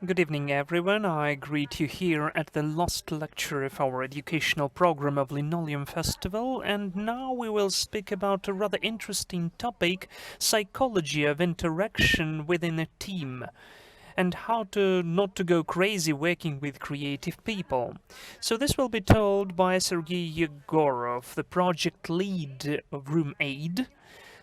Good evening, everyone. I greet you here at the last lecture of our educational program of Linoleum Festival, and now we will speak about a rather interesting topic, psychology of interaction within a team, and how to not to go crazy working with creative people. So this will be told by Serhiy Yegorov, the project lead of Room Aid.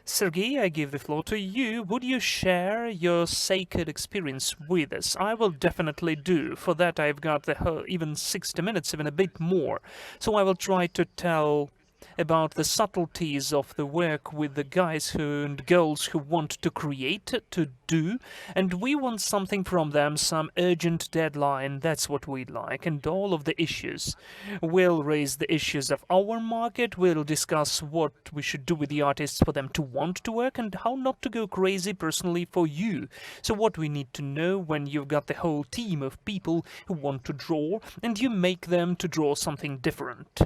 Sergey, I give the floor to you. Would you share your sacred experience with us? I will definitely do. For that, I've got even 60 minutes, even a bit more. So I will try to tell about the subtleties of the work with the guys and girls who want to create, to do, and we want something from them, some urgent deadline. That's what we'd like, and all of the issues. We'll raise the issues of our market, we'll discuss what we should do with the artists for them to want to work, and how not to go crazy personally for you. So what we need to know when you've got the whole team of people who want to draw, and you make them to draw something different.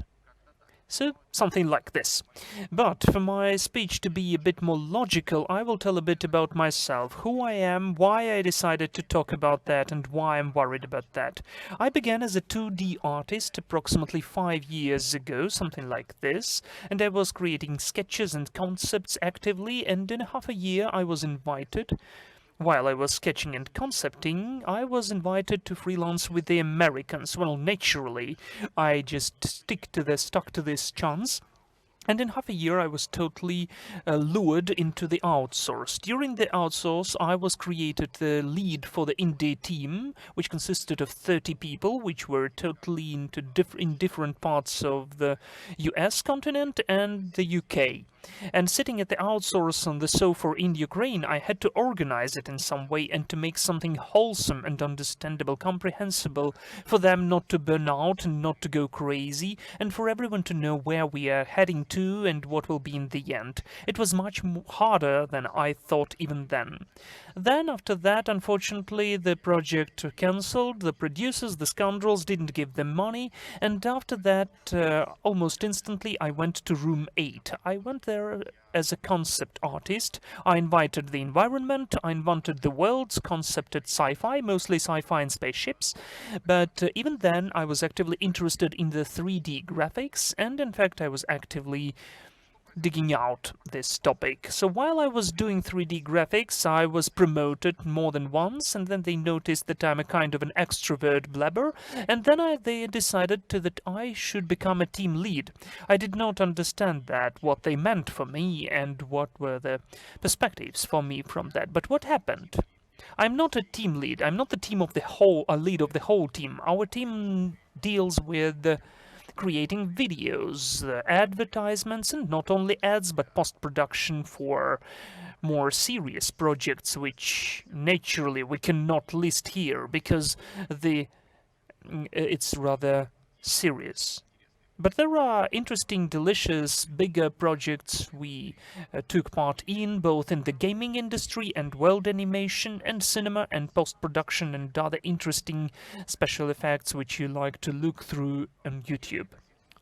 So, something like this. But for my speech to be a bit more logical, I will tell a bit about myself, who I am, why I decided to talk about that, and why I'm worried about that. I began as a 2D artist approximately 5 years ago, something like this, and I was creating sketches and concepts actively, and in half a year I was invited. While I was sketching and concepting, I was invited to freelance with the Americans. Well, naturally, I just stuck to this chance. And in half a year, I was totally lured into the outsource. During the outsource, I was created the lead for the indie team, which consisted of 30 people, which were totally in different parts of the US continent and the UK. And sitting at the outsource on the sofa in Ukraine, I had to organize it in some way and to make something wholesome and understandable, comprehensible, for them not to burn out and not to go crazy, and for everyone to know where we are heading to and what will be in the end. It was much harder than I thought even then. Then, after that, unfortunately, the project cancelled, the producers, the scoundrels, didn't give them money, and after that, almost instantly, I went to Room 8. I went there as a concept artist. I invited the environment, I invented the worlds, concepted sci-fi, mostly sci-fi and spaceships, but even then I was actively interested in the 3D graphics, and in fact I was actively digging out this topic. So while I was doing 3D graphics, I was promoted more than once, and then they noticed that I'm a kind of an extrovert blabber, and then they decided that I should become a team lead. I did not understand that, what they meant for me, and what were the perspectives for me from that. But what happened? I'm not a team lead. I'm not the team of the whole, a lead of the whole team. Our team deals with creating videos, advertisements, and not only ads, but post-production for more serious projects, which naturally we cannot list here because it's rather serious. But there are interesting, delicious, bigger projects we took part in, both in the gaming industry and world animation and cinema and post-production and other interesting special effects which you like to look through on YouTube.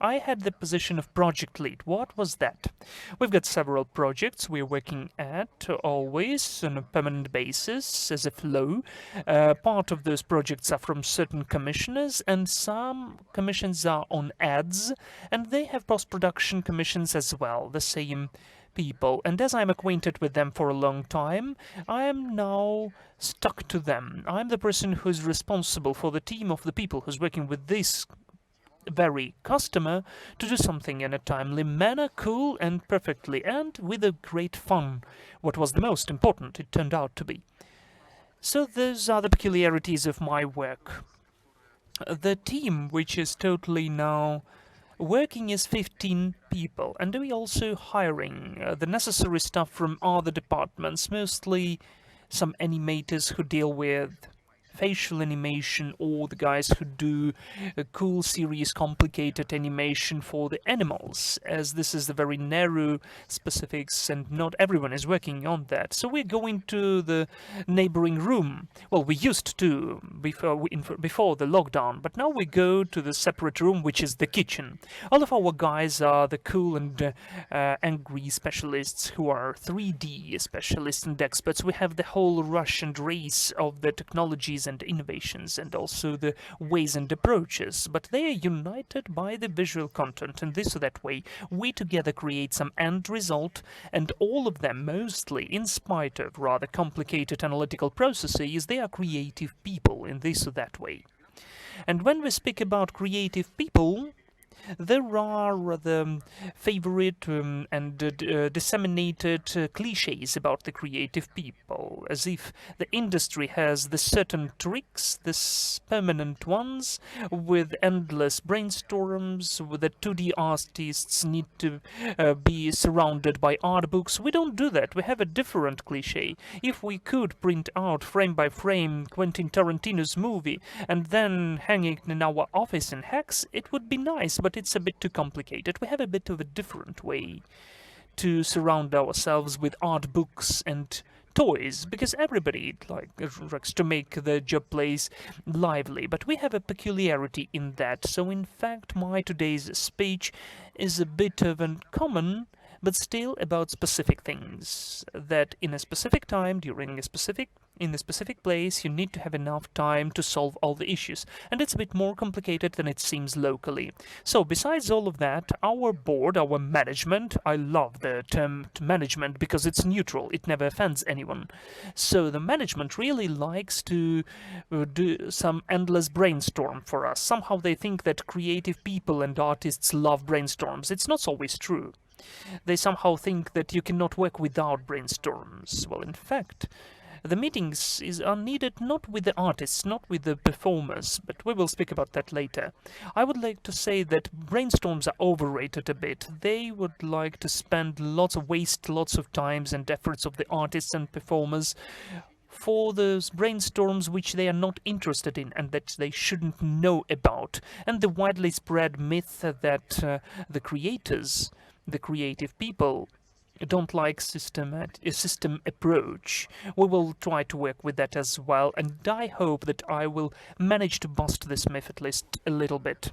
I had the position of project lead. What was that? We've got several projects we're working at, always on a permanent basis, as a flow. Part of those projects are from certain commissioners, and some commissions are on ads, and they have post-production commissions as well, the same people. And as I'm acquainted with them for a long time, I am now stuck to them. I'm the person who's responsible for the team of the people who's working with this very customer to do something in a timely manner, cool and perfectly, and with a great fun. What was the most important, it turned out to be. So those are the peculiarities of my work. The team, which is totally now working, is 15 people, and we also hiring the necessary stuff from other departments, mostly some animators who deal with facial animation, or the guys who do a cool series, complicated animation for the animals, as this is the very narrow specifics and not everyone is working on that. So we're going to the neighboring room. Well, we used to before the lockdown, but now we go to the separate room, which is the kitchen. All of our guys are the cool and angry specialists who are 3D specialists and experts. We have the whole rush and race of the technologies technologies and innovations and also the ways and approaches, but they are united by the visual content, and this or that way we together create some end result, and all of them, mostly in spite of rather complicated analytical processes, they are creative people in this or that way. And when we speak about creative people, there are the favorite and disseminated cliches about the creative people, as if the industry has the certain tricks, this permanent ones, with endless brainstorms, with the 2D artists need to be surrounded by art books. We don't do that. We have a different cliche. If we could print out frame by frame Quentin Tarantino's movie and then hang it in our office in hacks, it would be nice, but it's a bit too complicated. We have a bit of a different way to surround ourselves with art books and toys, because everybody likes to make the job place lively, but we have a peculiarity in that. So in fact my today's speech is a bit of uncommon, but still about specific things, that in a specific time, in a specific place, you need to have enough time to solve all the issues, and it's a bit more complicated than it seems locally. So besides all of that, our board, our management, I love the term management because it's neutral, it never offends anyone. So the management really likes to do some endless brainstorm for us. Somehow they think that creative people and artists love brainstorms. It's not always true. They somehow think that you cannot work without brainstorms. Well, in fact, the meetings are needed not with the artists, not with the performers, but we will speak about that later. I would like to say that brainstorms are overrated a bit. They would like to waste lots of times and efforts of the artists and performers for those brainstorms which they are not interested in and that they shouldn't know about. And the widely spread myth that the creators, the creative people, don't like a system approach. We will try to work with that as well, and I hope that I will manage to bust this myth at least a little bit.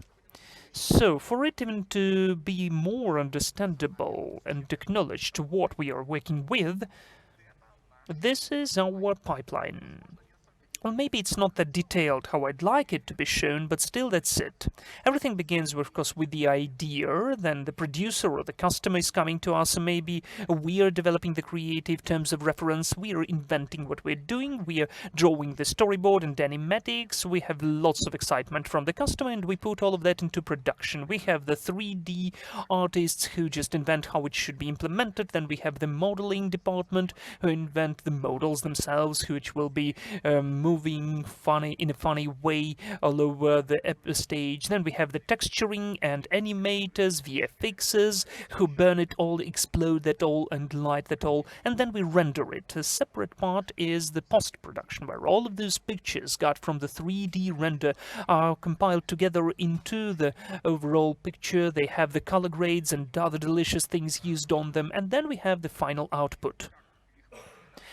So, for it even to be more understandable and acknowledged what we are working with, this is our pipeline. Well, maybe it's not that detailed how I'd like it to be shown, but still that's it. Everything begins, of course, with the idea, then the producer or the customer is coming to us, and maybe we are developing the creative terms of reference, we are inventing what we're doing, we are drawing the storyboard and animatics, we have lots of excitement from the customer, and we put all of that into production. We have the 3D artists who just invent how it should be implemented, then we have the modeling department who invent the models themselves, which will be moving in a funny way all over the stage. Then we have the texturing and animators, VFXers, who burn it all, explode that all, and light that all, and then we render it. A separate part is the post-production, where all of those pictures got from the 3D render are compiled together into the overall picture. They have the color grades and other delicious things used on them, and then we have the final output.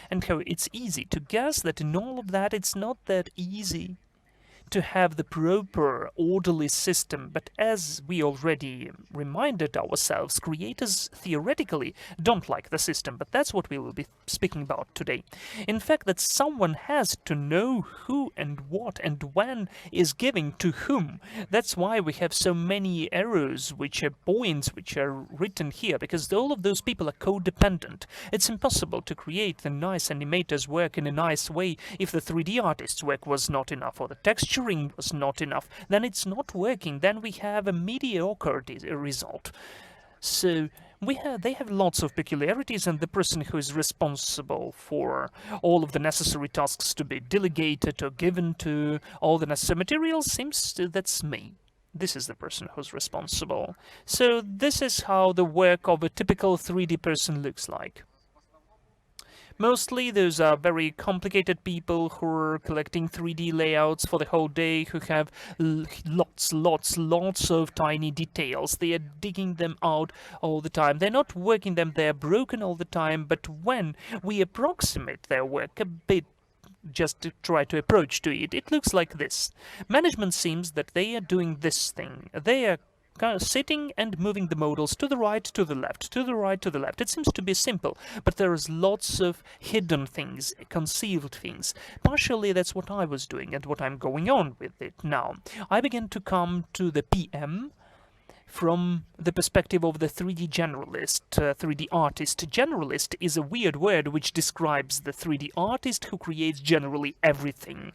And how it's easy to guess that in all of that, it's not that easy to have the proper orderly system, but as we already reminded ourselves, creators theoretically don't like the system, but that's what we will be speaking about today. In fact, that someone has to know who and what and when is giving to whom. That's why we have so many arrows, which are points, which are written here, because all of those people are codependent. It's impossible to create the nice animators' work in a nice way if the 3D artist's work was not enough, or the texturing was not enough. Then it's not working. Then we have a mediocre result. So they have lots of peculiarities, and the person who is responsible for all of the necessary tasks to be delegated or given to all the necessary materials that's me. This is the person who's responsible. So this is how the work of a typical 3D person looks like. Mostly those are very complicated people who are collecting 3D layouts for the whole day, who have lots of tiny details. They are digging them out all the time. They're not working them, they're broken all the time, but when we approximate their work a bit, just to try to approach to it, it looks like this. Management seems that they are doing this thing. They are sitting and moving the modals to the right, to the left, to the right, to the left. It seems to be simple, but there is lots of hidden things, concealed things. Partially that's what I was doing and what I'm going on with it now. I began to come to the PM from the perspective of the 3D generalist, 3D artist. Generalist is a weird word which describes the 3D artist who creates generally everything.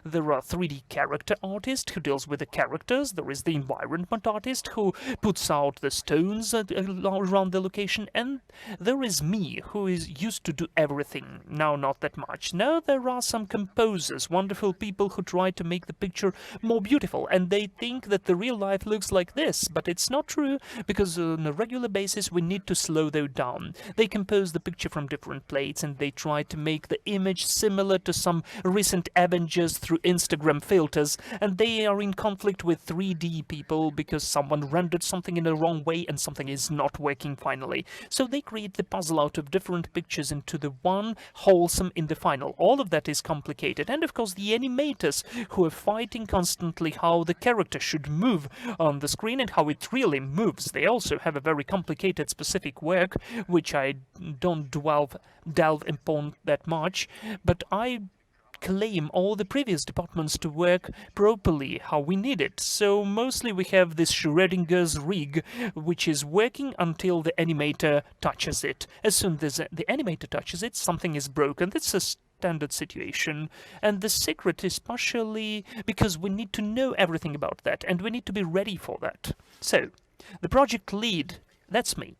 There are 3D character artist who deals with the characters. There is the environment artist who puts out the stones around the location. And there is me, who is used to do everything. Now, not that much. Now, there are some composers, wonderful people who try to make the picture more beautiful. And they think that the real life looks like this, but it's not true, because on a regular basis we need to slow them down. They compose the picture from different plates and they try to make the image similar to some recent Avengers through Instagram filters, and they are in conflict with 3D people because someone rendered something in the wrong way and something is not working finally. So they create the puzzle out of different pictures into the one wholesome in the final. All of that is complicated. And of course the animators who are fighting constantly how the character should move on the screen and how it really moves. They also have a very complicated specific work, which I don't delve upon that much, but I claim all the previous departments to work properly how we need it. So mostly we have this Schrodinger's rig, which is working until the animator touches it. As soon as the animator touches it, something is broken. That's a standard situation, and the secret is partially because we need to know everything about that and we need to be ready for that. So the project lead, that's me.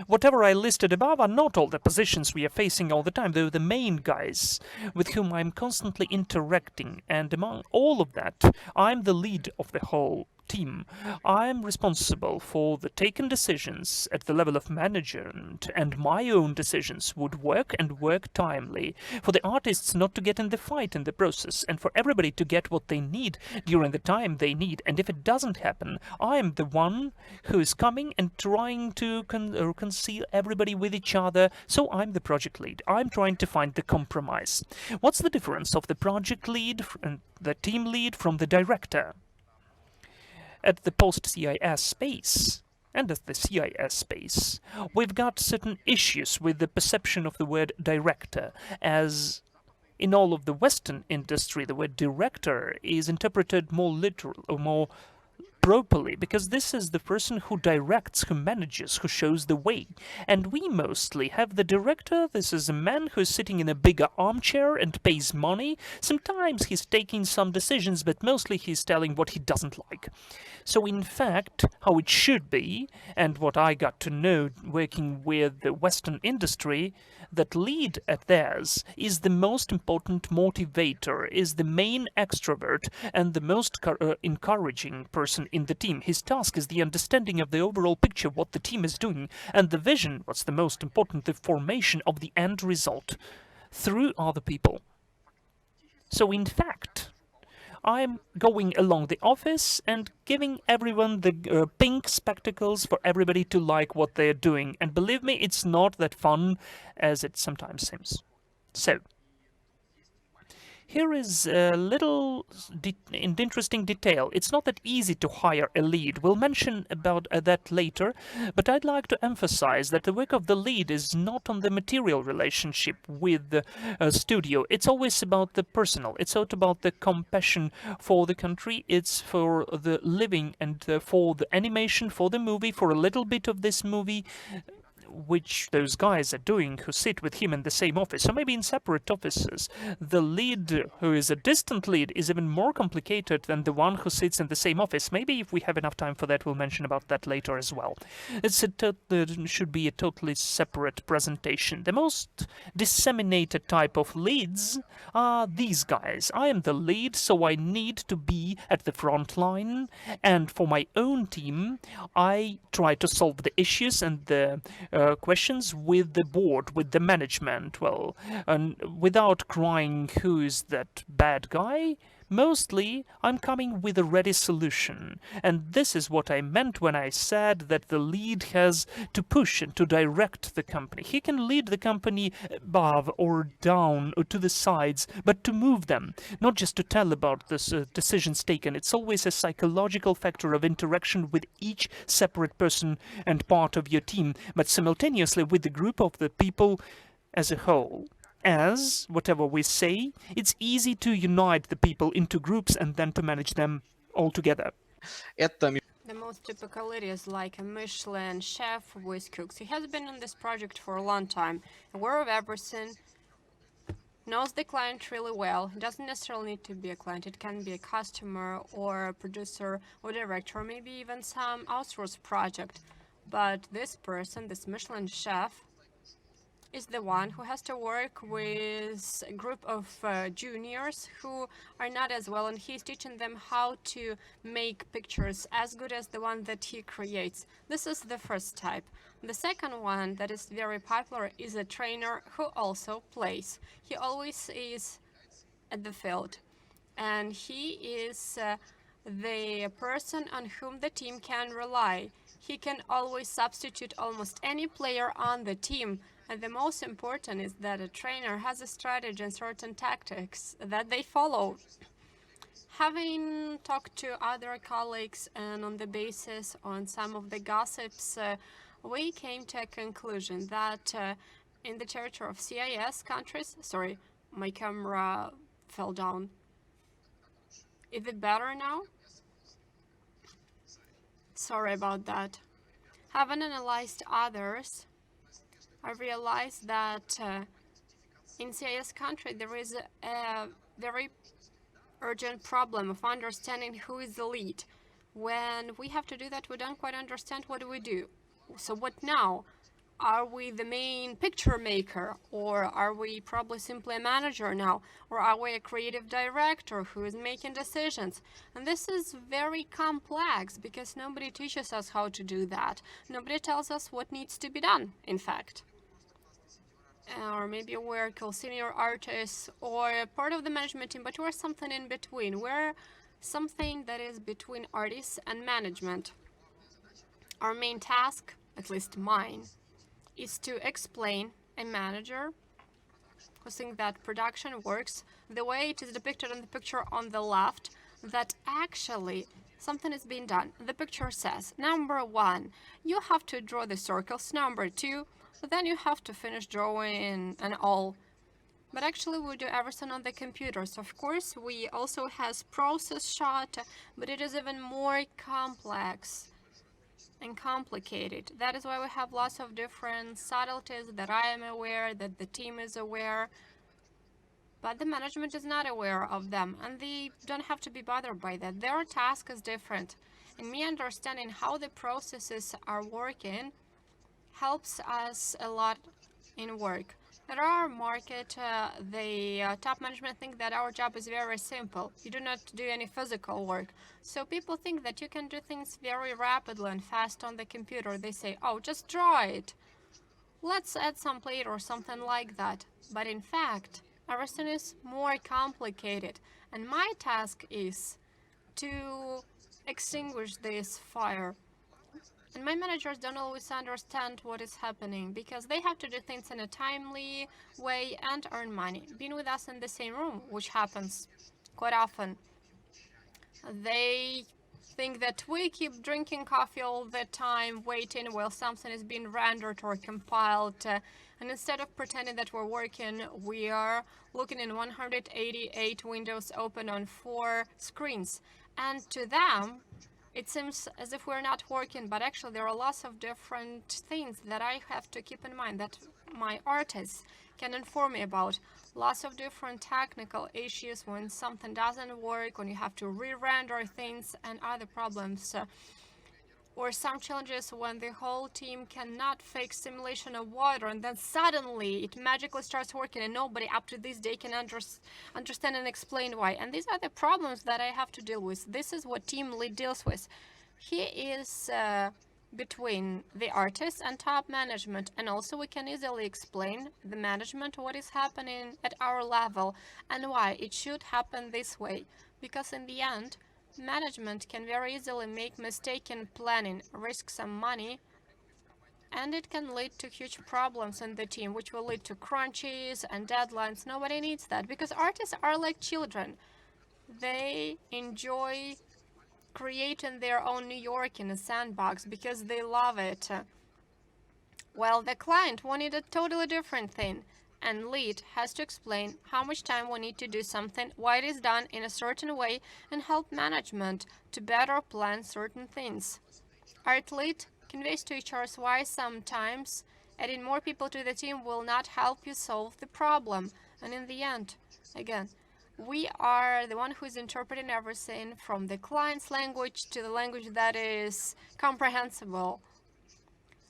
Whatever I listed above are not all the positions we are facing all the time, though the main guys with whom I'm constantly interacting, and among all of that, I'm the lead of the whole team. I'm responsible for the taken decisions at the level of management, and my own decisions would work and work timely, for the artists not to get in the fight in the process, and for everybody to get what they need during the time they need. And if it doesn't happen, I'm the one who is coming and trying to reconcile everybody with each other, so I'm the project lead. I'm trying to find the compromise. What's the difference of the project lead and the team lead from the director? At the post-CIS space and at the CIS space, we've got certain issues with the perception of the word director, as in all of the Western industry, the word director is interpreted more literal or more properly, because this is the person who directs, who manages, who shows the way. And we mostly have the director. This is a man who is sitting in a bigger armchair and pays money. Sometimes he's taking some decisions, but mostly he's telling what he doesn't like. So in fact, how it should be, and what I got to know working with the Western industry, that lead at theirs is the most important motivator, is the main extrovert, and the most encouraging person in the team. His task is the understanding of the overall picture, what the team is doing, and the vision, what's the most important, the formation of the end result through other people. So in fact, I'm going along the office and giving everyone the pink spectacles for everybody to like what they're doing. And believe me, it's not that fun as it sometimes seems. So here is a little interesting detail. It's not that easy to hire a lead. We'll mention about that later, but I'd like to emphasize that the work of the lead is not on the material relationship with the studio. It's always about the personal. It's not about the compassion for the country. It's for the living and for the animation, for the movie, for a little bit of this movie, which those guys are doing who sit with him in the same office, or maybe in separate offices. The lead, who is a distant lead, is even more complicated than the one who sits in the same office. Maybe if we have enough time for that, we'll mention about that later as well. It should be a totally separate presentation. The most disseminated type of leads are these guys. I am the lead, so I need to be at the front line, and for my own team, I try to solve the issues and the questions with the board, with the management, well, and without crying who is that bad guy, Mostly, I'm coming with a ready solution, and this is what I meant when I said that the lead has to push and to direct the company. He can lead the company above or down or to the sides, but to move them, not just to tell about the decisions taken. It's always a psychological factor of interaction with each separate person and part of your team, but simultaneously with the group of the people as a whole. As, whatever we say, it's easy to unite the people into groups and then to manage them all together. Это The most typical it is like a Michelin chef with cooks. He has been on this project for a long time, aware of everything, knows the client really well. It doesn't necessarily need to be a client. It can be a customer or a producer or director, or maybe even some outsourced project. But this person, this Michelin chef, is the one who has to work with a group of juniors who are not as well, and he's teaching them how to make pictures as good as the one that he creates. This is the first type. The second one that is very popular is a trainer who also plays. He always is at the field, and he is the person on whom the team can rely. He can always substitute almost any player on the team. And the most important is that a trainer has a strategy and certain tactics that they follow. Having talked to other colleagues and on the basis on some of the gossips, we came to a conclusion that in the territory of CIS countries, sorry, my camera fell down. Is it better now? Sorry about that. Having analyzed others, I realized that in CIS country there is a very urgent problem of understanding who is the lead. When we have to do that, we don't quite understand what do we do. So what now? Are we the main picture maker, or are we probably simply a manager now, or are we a creative director who is making decisions? And this is very complex because nobody teaches us how to do that. Nobody tells us what needs to be done, in fact. Or maybe we're called senior artists or part of the management team, but we're something in between. We're something that is between artists and management. Our main task, at least mine, is to explain a manager who thinks that production works the way it is depicted in the picture on the left, that actually something is being done. The picture says, number 1, you have to draw the circles. Number 2, then you have to finish drawing and all. But actually we do everything on the computers. Of course, we also has process shot, but it is even more complex and complicated. That is why we have lots of different subtleties that I am aware, that the team is aware, but the management is not aware of them, and they don't have to be bothered by that. Their task is different. And me understanding how the processes are working helps us a lot in work. At our market, the top management think that our job is very simple. You do not do any physical work. So people think that you can do things very rapidly and fast on the computer. They say, oh, just draw it. Let's add some plate or something like that. But in fact, everything is more complicated. And my task is to extinguish this fire. And my managers don't always understand what is happening because they have to do things in a timely way and earn money. Being with us in the same room, which happens quite often, they think that we keep drinking coffee all the time, waiting while something is being rendered or compiled. And instead of pretending that we're working, we are looking in 188 windows open on 4 screens. And to them, it seems as if we're not working, but actually there are lots of different things that I have to keep in mind that my artists can inform me about. Lots of different technical issues when something doesn't work, when you have to re-render things and other problems. Or some challenges when the whole team cannot fix simulation of water and then suddenly it magically starts working and nobody up to this day can understand and explain why. And these are the problems that I have to deal with. This is what team lead deals with. He is between the artist and top management, and also we can easily explain the management what is happening at our level and why it should happen this way. Because in the end, management can very easily make mistaken planning, risk some money, and it can lead to huge problems in the team, which will lead to crunches and deadlines. Nobody needs that, because artists are like children. They enjoy creating their own New York in a sandbox because they love it. Well, the client wanted a totally different thing, and lead has to explain how much time we need to do something, why it is done in a certain way, and help management to better plan certain things. Art lead conveys to HRs why sometimes adding more people to the team will not help you solve the problem. And in the end, again, we are the one who is interpreting everything from the client's language to the language that is comprehensible.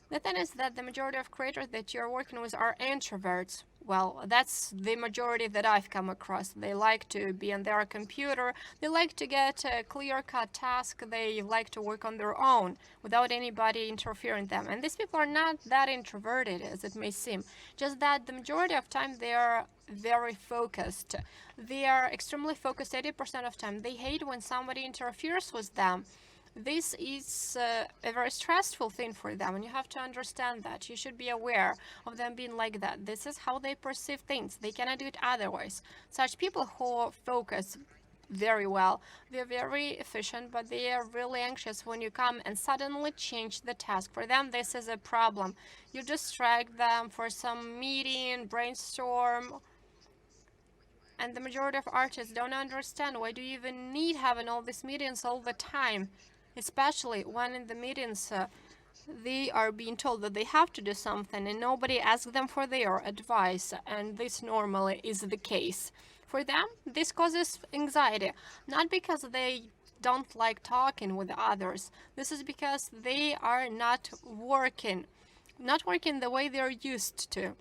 The thing is that the majority of creators that you're working with are introverts. Well, that's the majority that I've come across. They like to be on their computer, they like to get a clear-cut task, they like to work on their own without anybody interfering them. And these people are not that introverted as it may seem, just that the majority of time they are very focused. They are extremely focused 80% of time. They hate when somebody interferes with them. This is a very stressful thing for them, and you have to understand that. You should be aware of them being like that. This is how they perceive things. They cannot do it otherwise. Such people who focus very well, they're very efficient, but they are really anxious when you come and suddenly change the task. For them, this is a problem. You distract them for some meeting, brainstorm, and the majority of artists don't understand why do you even need having all these meetings all the time. Especially when in the meetings they are being told that they have to do something and nobody asks them for their advice, and this normally is the case. For them, this causes anxiety, not because they don't like talking with others. This is because they are not working the way they're used to.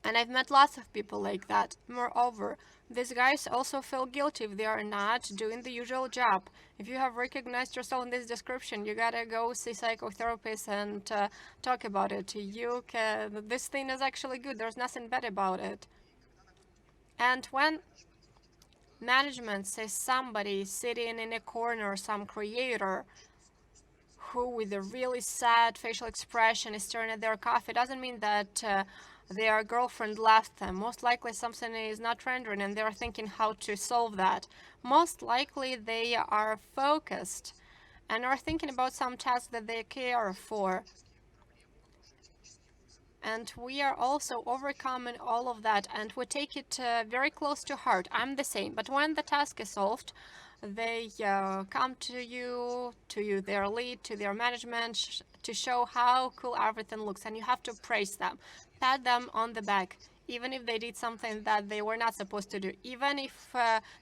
And I've met lots of people like that. Moreover, these guys also feel guilty if they are not doing the usual job. If you have recognized yourself in this description, you gotta go see psychotherapists and talk about it. This thing is actually good. There's nothing bad about it. And when management says somebody sitting in a corner, some creator, who with a really sad facial expression is staring at their coffee, doesn't mean that their girlfriend left them. Most likely something is not rendering and they're thinking how to solve that. Most likely they are focused and are thinking about some task that they care for. And we are also overcoming all of that, and we take it very close to heart. I'm the same, but when the task is solved, they come to you, their lead, to their management, to show how cool everything looks, and you have to praise them, pat them on the back, even if they did something that they were not supposed to do, even if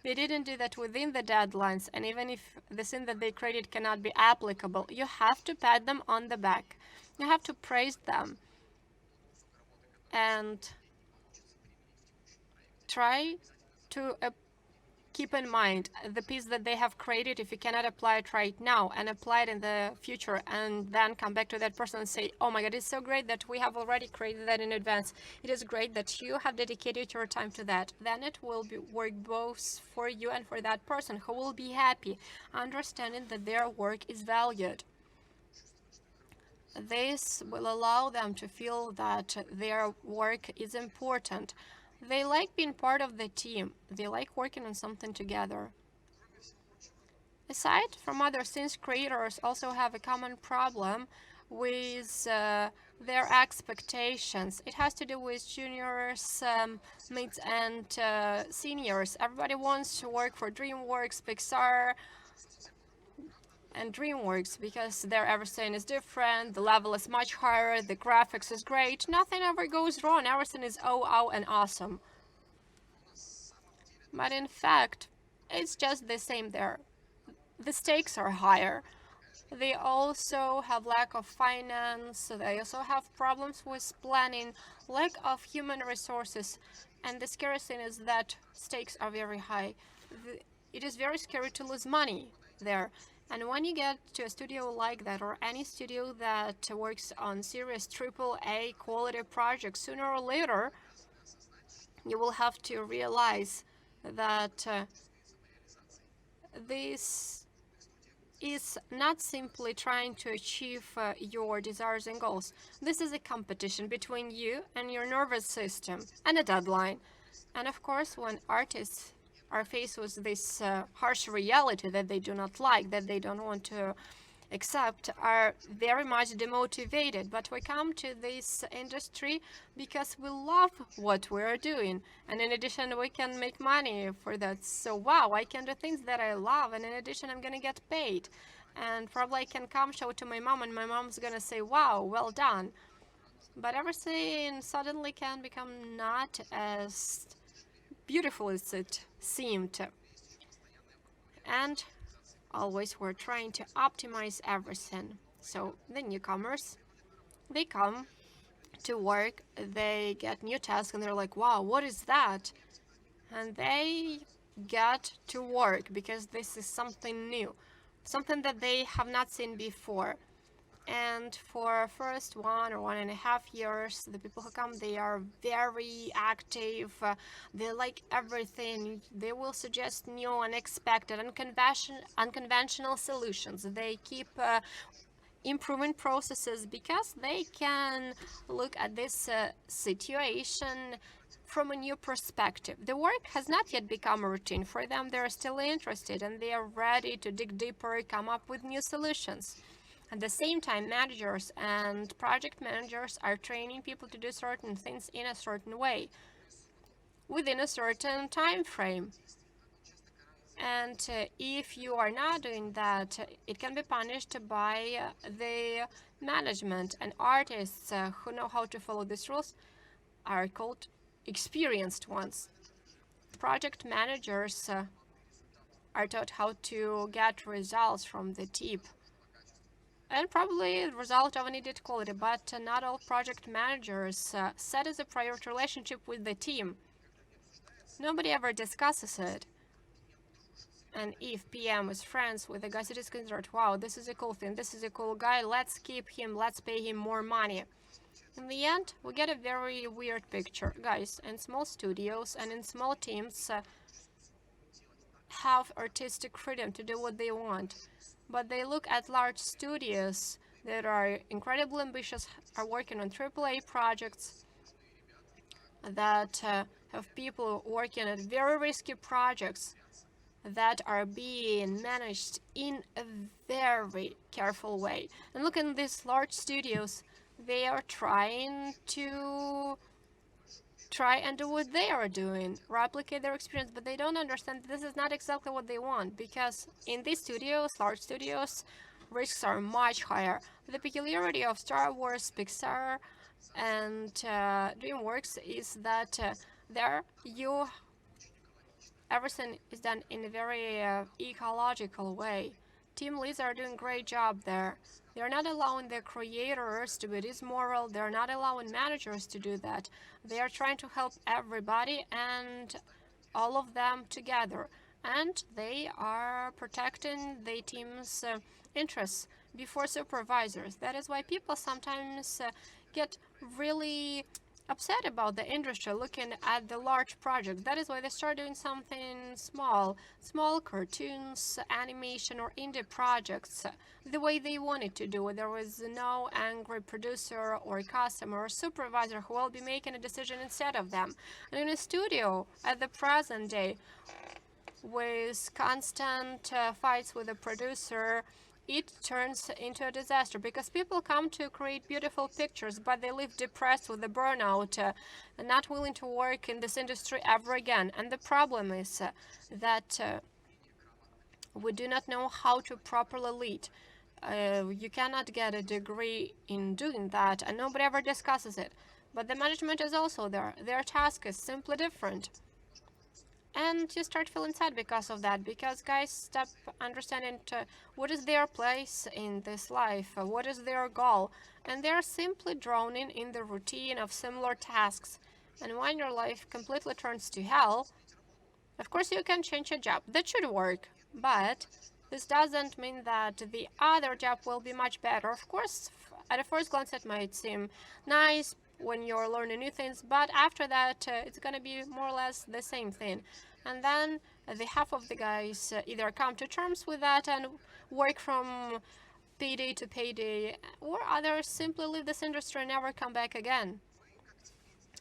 they didn't do that within the deadlines, and even if the thing that they created cannot be applicable, you have to pat them on the back. You have to praise them and try to keep in mind the piece that they have created. If you cannot apply it right now, and apply it in the future, and then come back to that person and say, oh my god, it's so great that we have already created that in advance. It is great that you have dedicated your time to that. Then it will work both for you and for that person, who will be happy, understanding that their work is valued. This will allow them to feel that their work is important. They like being part of the team. They like working on something together. Aside from other things, creators also have a common problem with their expectations. It has to do with juniors, mids, and seniors. Everybody wants to work for DreamWorks, Pixar, and DreamWorks because their everything is different, the level is much higher, the graphics is great, nothing ever goes wrong, everything is oh and awesome. But in fact, it's just the same there. The stakes are higher. They also have lack of finance, they also have problems with planning, lack of human resources, and the scary thing is that stakes are very high. It is very scary to lose money there. And when you get to a studio like that, or any studio that works on serious AAA quality projects, sooner or later, you will have to realize that this is not simply trying to achieve your desires and goals. This is a competition between you and your nervous system and a deadline. And of course, when artists are faced with this harsh reality that they do not like, that they don't want to accept, are very much demotivated. But we come to this industry because we love what we are doing, and in addition we can make money for that. So wow, I can do things that I love, and in addition I'm gonna get paid, and probably I can come show to my mom, and my mom's gonna say, wow, well done. But everything suddenly can become not as beautiful as it seemed. And always we're trying to optimize everything. So the newcomers, they come to work, they get new tasks, and they're like, wow, what is that? And they get to work because this is something new, something that they have not seen before. And for first 1 or 1.5 years, the people who come, they are very active. They like everything. They will suggest new, unexpected, unconventional solutions. They keep improving processes because they can look at this situation from a new perspective. The work has not yet become a routine for them. They're still interested, and they are ready to dig deeper, come up with new solutions. At the same time, managers and project managers are training people to do certain things in a certain way, within a certain time frame. And if you are not doing that, it can be punished by the management. And artists who know how to follow these rules are called experienced ones. Project managers are taught how to get results from the tip, and probably the result of a needed quality, but not all project managers set as a priority relationship with the team. Nobody ever discusses it. And if PM is friends with the guys, it is considered, wow, this is a cool thing, this is a cool guy, let's keep him, let's pay him more money. In the end, we get a very weird picture. Guys in small studios and in small teams have artistic freedom to do what they want. But they look at large studios that are incredibly ambitious, are working on AAA projects, that have people working at very risky projects that are being managed in a very careful way. And look at these large studios, they are trying and do what they are doing, replicate their experience, but they don't understand that this is not exactly what they want, because in these studios, large studios, risks are much higher. The peculiarity of Star Wars, Pixar, and DreamWorks is that everything is done in a very ecological way. Team leads are doing a great job there. They're not allowing the creators to be dismoral. They're not allowing managers to do that. They are trying to help everybody and all of them together. And they are protecting the team's interests before supervisors. That is why people sometimes get really upset about the industry looking at the large projects. That is why they start doing something small cartoons, animation, or indie projects the way they wanted to do. There was no angry producer or customer or supervisor who will be making a decision instead of them. And in a studio at the present day, with constant fights with the producer, it turns into a disaster, because people come to create beautiful pictures, but they live depressed with the burnout, and not willing to work in this industry ever again. And the problem is that we do not know how to properly lead. You cannot get a degree in doing that, and nobody ever discusses it. But the management is also there. Their task is simply different. And you start feeling sad because of that, because guys stop understanding what is their place in this life, what is their goal, and they're simply drowning in the routine of similar tasks. And when your life completely turns to hell, of course you can change a job. That should work, but this doesn't mean that the other job will be much better. Of course, at a first glance it might seem nice when you're learning new things, but after that it's gonna be more or less the same thing. And then the half of the guys either come to terms with that and work from payday to payday, or others simply leave this industry and never come back again.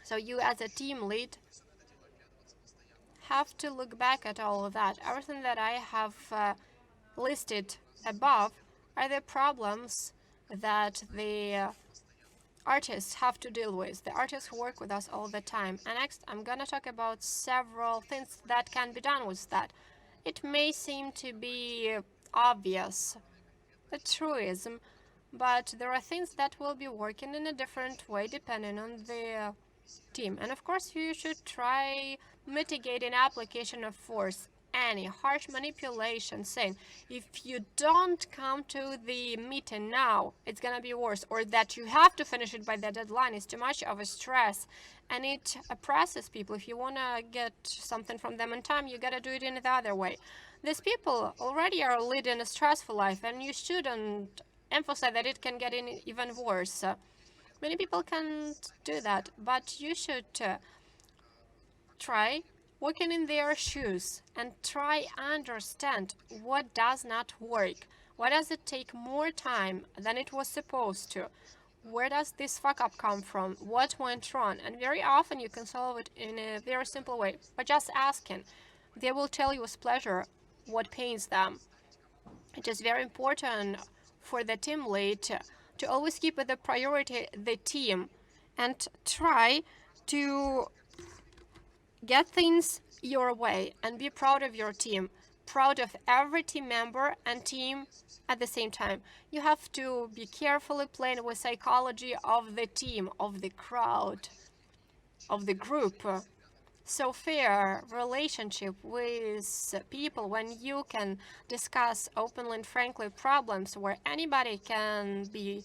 So you as a team lead have to look back at all of that. Everything that I have listed above are the problems that the artists have to deal with, the artists who work with us all the time. And next, I'm gonna talk about several things that can be done with that. It may seem to be obvious, a truism, but there are things that will be working in a different way depending on the team. And of course, you should try mitigating application of force, any harsh manipulation, saying if you don't come to the meeting now, it's gonna be worse, or that you have to finish it by the deadline is too much of a stress, and it oppresses people. If you wanna get something from them in time, you gotta do it in the other way. These people already are leading a stressful life, and you shouldn't emphasize that it can get even worse. Many people can't do that, but you should try walking in their shoes and try understand what does not work. Why does it take more time than it was supposed to? Where does this fuck up come from? What went wrong? And very often you can solve it in a very simple way by just asking. They will tell you with pleasure what pains them. It is very important for the team lead to always keep the priority the team and try to get things your way and be proud of your team, proud of every team member and team at the same time. You have to be carefully playing with psychology of the team, of the crowd, of the group. So fair relationship with people when you can discuss openly and frankly problems where anybody can be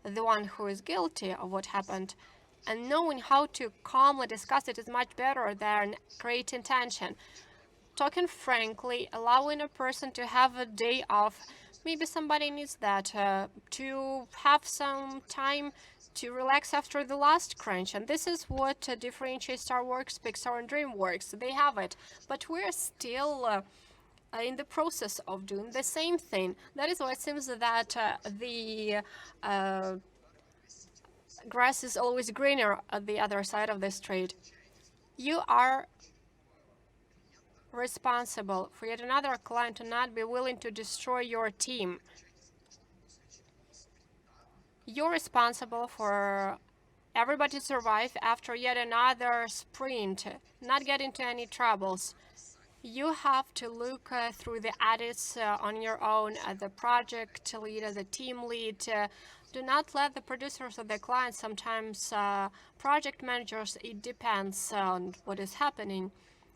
the one who is guilty of what happened. And knowing how to calmly discuss it is much better than creating tension. Talking frankly, allowing a person to have a day off. Maybe somebody needs that, to have some time to relax after the last crunch. And this is what differentiates StarWorks, Pixar, and DreamWorks. They have it. But we're still in the process of doing the same thing. That is why it seems that the grass is always greener at the other side of the street. You are responsible for yet another client to not be willing to destroy your team. You're responsible for everybody to survive after yet another sprint, not get into any troubles. You have to look through the edits on your own as the project lead, as a team lead. Do not let the producers or the clients, sometimes project managers, it depends on what is happening.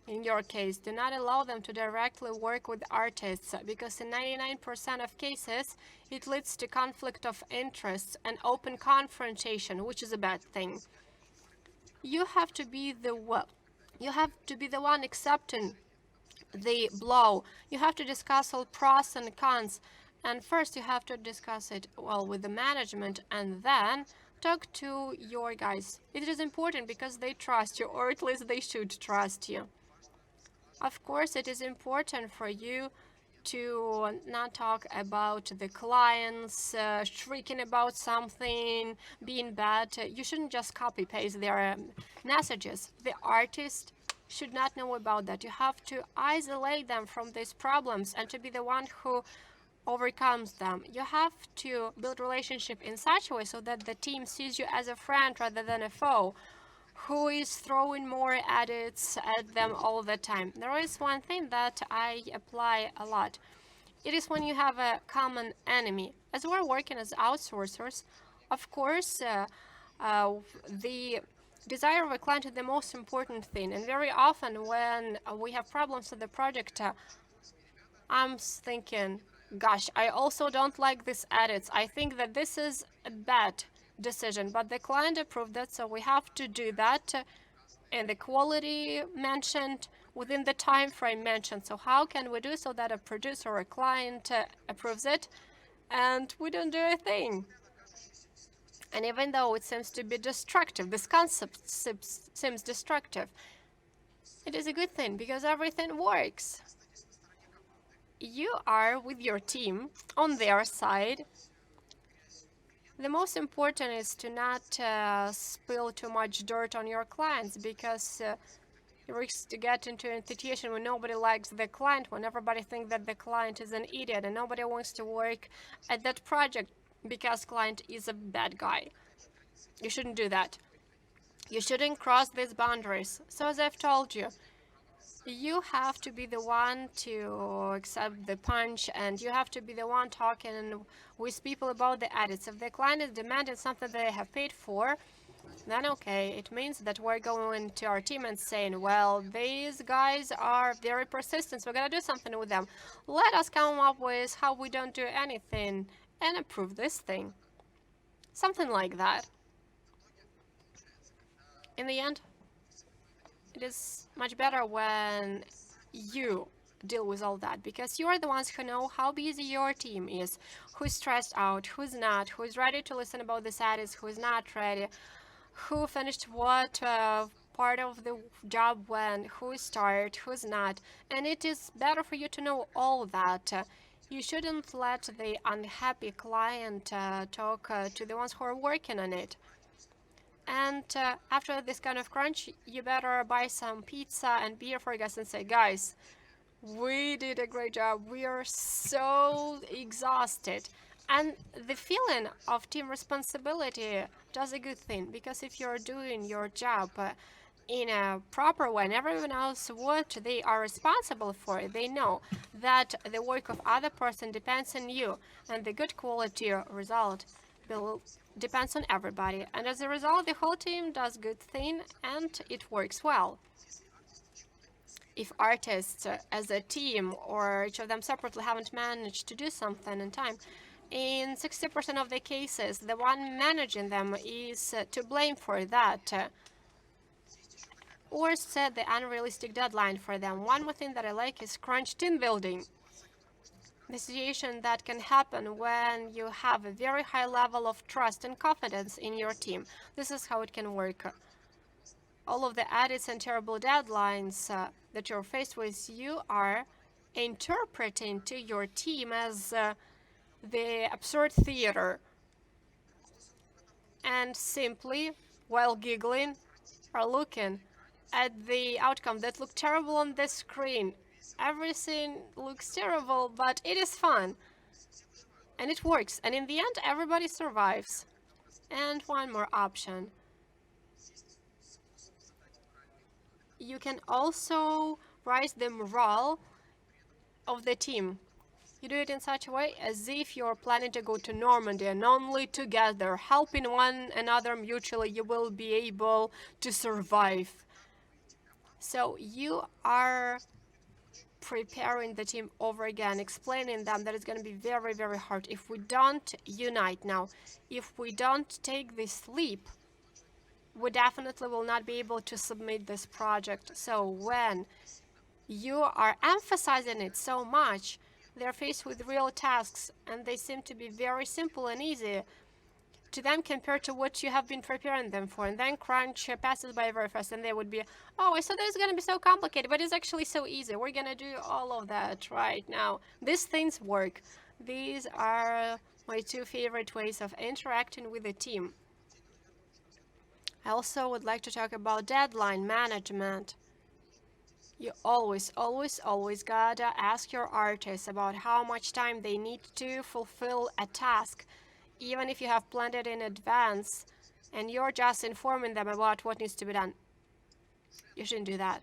In your case, do not allow them to directly work with artists, because in 99% of cases, it leads to conflict of interests and open confrontation, which is a bad thing. You have to be the one accepting the blow. You have to discuss all pros and cons. And first you have to discuss it well with the management and then talk to your guys. It is important because they trust you, or at least they should trust you. Of course, it is important for you to not talk about the clients, shrieking about something, being bad. You shouldn't just copy-paste their messages. The artist should not know about that. You have to isolate them from these problems and to be the one who overcomes them. You have to build relationship in such a way so that the team sees you as a friend rather than a foe who is throwing more edits at them all the time. There is one thing that I apply a lot. It is when you have a common enemy. As we're working as outsourcers, of course, the desire of a client is the most important thing. And very often when we have problems with the project, I'm thinking, gosh, I also don't like these edits. I think that this is a bad decision, but the client approved that, so we have to do that in the quality mentioned within the time frame mentioned. So how can we do so that a producer or a client approves it and we don't do a thing? And even though it seems to be destructive, this concept seems destructive, it is a good thing because everything works. you are with your team on their side, the most important is to not spill too much dirt on your clients, because you risk to get into a situation where nobody likes the client, when everybody thinks that the client is an idiot and nobody wants to work at that project because client is a bad guy. You shouldn't do that. You shouldn't cross these boundaries. So as I've told you, you have to be the one to accept the punch, and you have to be the one talking with people about the edits. If the client is demanding something they have paid for, then okay, it means that we're going to our team and saying, well, these guys are very persistent, so we're gonna do something with them. Let us come up with how we don't do anything and approve this thing. Something like that. In the end, it is much better when you deal with all that, because you are the ones who know how busy your team is, who's stressed out, who's not, who's ready to listen about the edits, who's not ready, who finished what part of the job when, who's tired, who's not. And it is better for you to know all that. You shouldn't let the unhappy client talk to the ones who are working on it. And after this kind of crunch, you better buy some pizza and beer for us and say, guys, we did a great job. We are so exhausted. And the feeling of team responsibility does a good thing, because if you're doing your job in a proper way and everyone knows what they are responsible for, they know that the work of other person depends on you, and the good quality result will depends on everybody. And as a result, the whole team does good thing and it works well. If artists as a team or each of them separately haven't managed to do something in time, in 60% of the cases, the one managing them is to blame for that, or set the unrealistic deadline for them. One more thing that I like is crunch team building. The situation that can happen when you have a very high level of trust and confidence in your team. This is how it can work. All of the edits and terrible deadlines that you're faced with, you are interpreting to your team as the absurd theater, and simply, while giggling, are looking at the outcome that looked terrible on the screen. Everything looks terrible, but it is fun. And it works. And in the end, everybody survives. And one more option. You can also raise the morale of the team. You do it in such a way as if you're planning to go to Normandy, and only together, helping one another mutually, you will be able to survive. So you are preparing the team over again, explaining them that it's going to be very, very hard if we don't unite now. If we don't take this leap, we definitely will not be able to submit this project. So when you are emphasizing it so much, they're faced with real tasks, and they seem to be very simple and easy to them compared to what you have been preparing them for. And then crunch passes by very fast, and they would be, oh, I thought it was going to be so complicated, but it's actually so easy. We're going to do all of that right now. These things work. These are my two favorite ways of interacting with the team. I also would like to talk about deadline management. You always gotta ask your artists about how much time they need to fulfill a task, even if you have planned it in advance and you're just informing them about what needs to be done. You shouldn't do that.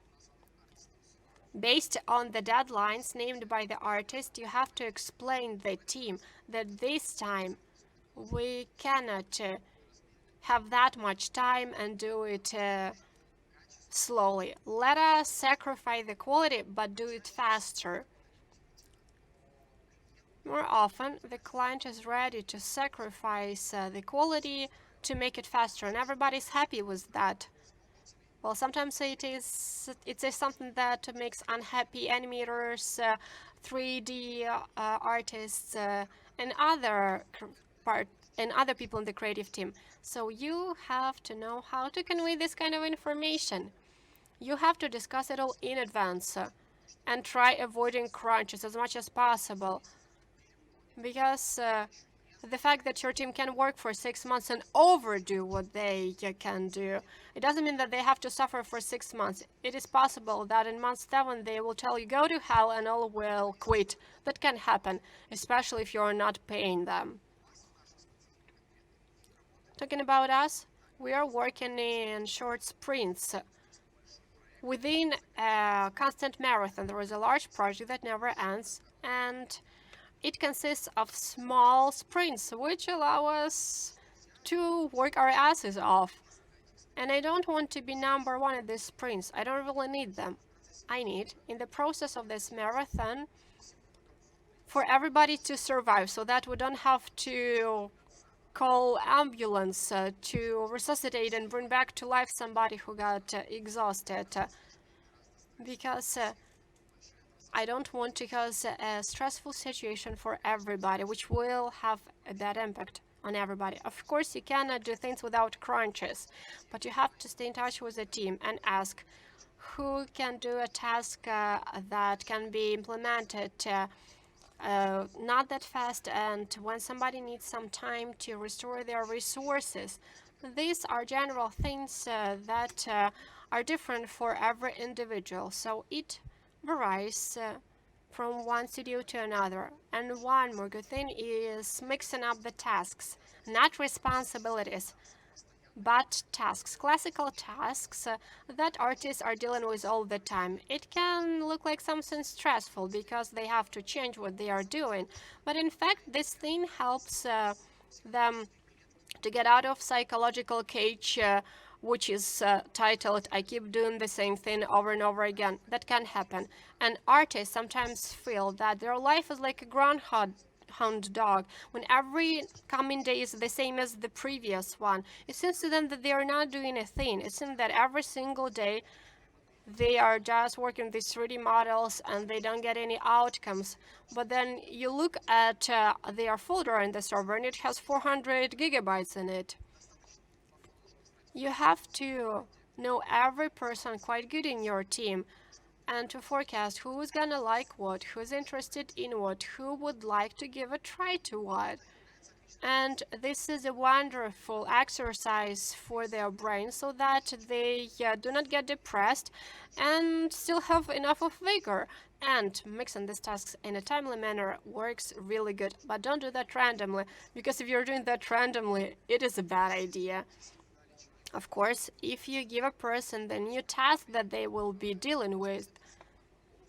Based on the deadlines named by the artist, you have to explain the team that this time we cannot have that much time and do it slowly. Let us sacrifice the quality, but do it faster. More often, the client is ready to sacrifice the quality to make it faster, and everybody's happy with that. Well, sometimes it is something that makes unhappy animators, 3D artists, and other people in the creative team. So you have to know how to convey this kind of information. You have to discuss it all in advance. and try avoiding crunches as much as possible. Because the fact that your team can work for 6 months and overdo what they can do, it doesn't mean that they have to suffer for 6 months. It is possible that in month 7 they will tell you go to hell and all will quit. That can happen, especially if you're not paying them. Talking about us, we are working in short sprints. Within a constant marathon, there is a large project that never ends, and it consists of small sprints, which allow us to work our asses off. And I don't want to be number one at these sprints. I don't really need them. I need, in the process of this marathon, for everybody to survive, so that we don't have to call ambulance to resuscitate and bring back to life somebody who got exhausted. Because I don't want to cause a stressful situation for everybody, which will have a bad impact on everybody. Of course, you cannot do things without crunches, but you have to stay in touch with the team and ask who can do a task that can be implemented not that fast, and when somebody needs some time to restore their resources. These are general things that are different for every individual, so it varies from one studio to another. And one more good thing is mixing up the tasks, not responsibilities, but tasks, classical tasks that artists are dealing with all the time. It can look like something stressful because they have to change what they are doing, but in fact this thing helps them to get out of psychological cage, which is titled I keep doing the same thing over and over again. That can happen, and artists sometimes feel that their life is like a groundhog dog, when every coming day is the same as the previous one. It seems to them that they are not doing a thing. It seems that every single day they are just working with these 3D models and they don't get any outcomes. But then you look at their folder in the server and it has 400 gigabytes in it. You have to know every person quite good in your team and to forecast who is gonna like what, who's interested in what, who would like to give a try to what. And this is a wonderful exercise for their brain so that they do not get depressed and still have enough of vigor. And mixing these tasks in a timely manner works really good. But don't do that randomly, because if you're doing that randomly, it is a bad idea. Of course, if you give a person the new task that they will be dealing with,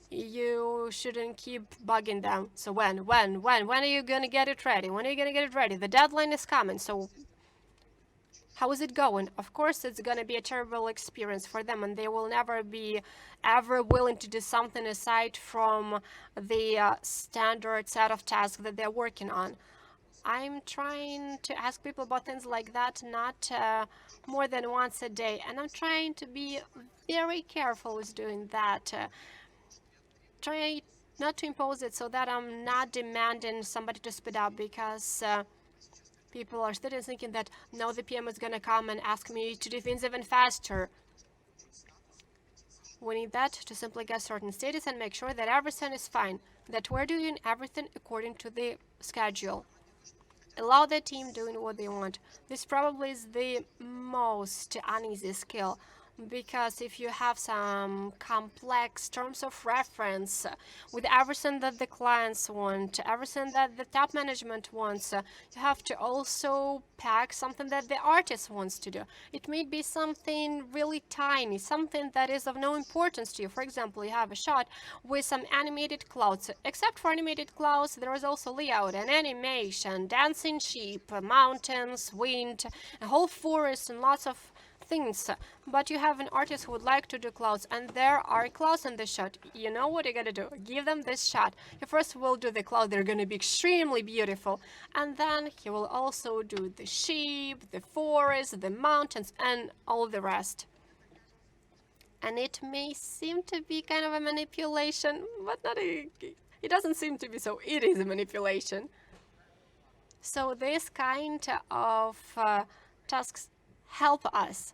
you shouldn't keep bugging them. So when are you gonna get it ready? When are you gonna get it ready? The deadline is coming, so how is it going? Of course, it's gonna be a terrible experience for them, and they will never be ever willing to do something aside from the standard set of tasks that they're working on. I'm trying to ask people about things like that, not more than once a day, and I'm trying to be very careful with doing that. Try not to impose it so that I'm not demanding somebody to speed up, because people are still thinking that no, the PM is gonna come and ask me to do things even faster. We need that to simply get certain status and make sure that everything is fine, that we're doing everything according to the schedule. Allow the team doing what they want. This probably is the most uneasy skill, because if you have some complex terms of reference with everything that the clients want, everything that the top management wants, you have to also pack something that the artist wants to do. It may be something really tiny, something that is of no importance to you. For example, you have a shot with some animated clouds. Except for animated clouds, there is also layout and animation, dancing sheep, mountains, wind, a whole forest, and lots of things. But you have an artist who would like to do clouds, and there are clouds in the shot. You know what you gotta do? Give them this shot. He first will do the cloud. They're gonna be extremely beautiful, and then he will also do the sheep, the forest, the mountains, and all the rest. And it may seem to be kind of a manipulation, but not a, it doesn't seem to be so. It is a manipulation. So this kind of tasks help us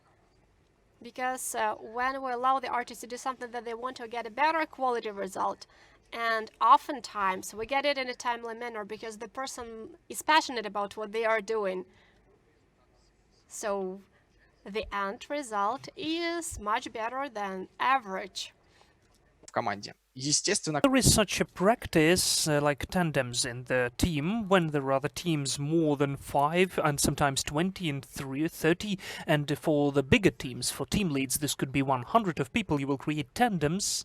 Because when we allow the artist to do something that they want to get a better quality result, and oftentimes we get it in a timely manner because the person is passionate about what they are doing. So the end result is much better than average. в команде. Естественно, There is such a practice, like tandems in the team, when there are the teams more than 5 and sometimes 20 and 30, and for the bigger teams, for team leads, this could be 100 of people, you will create tandems.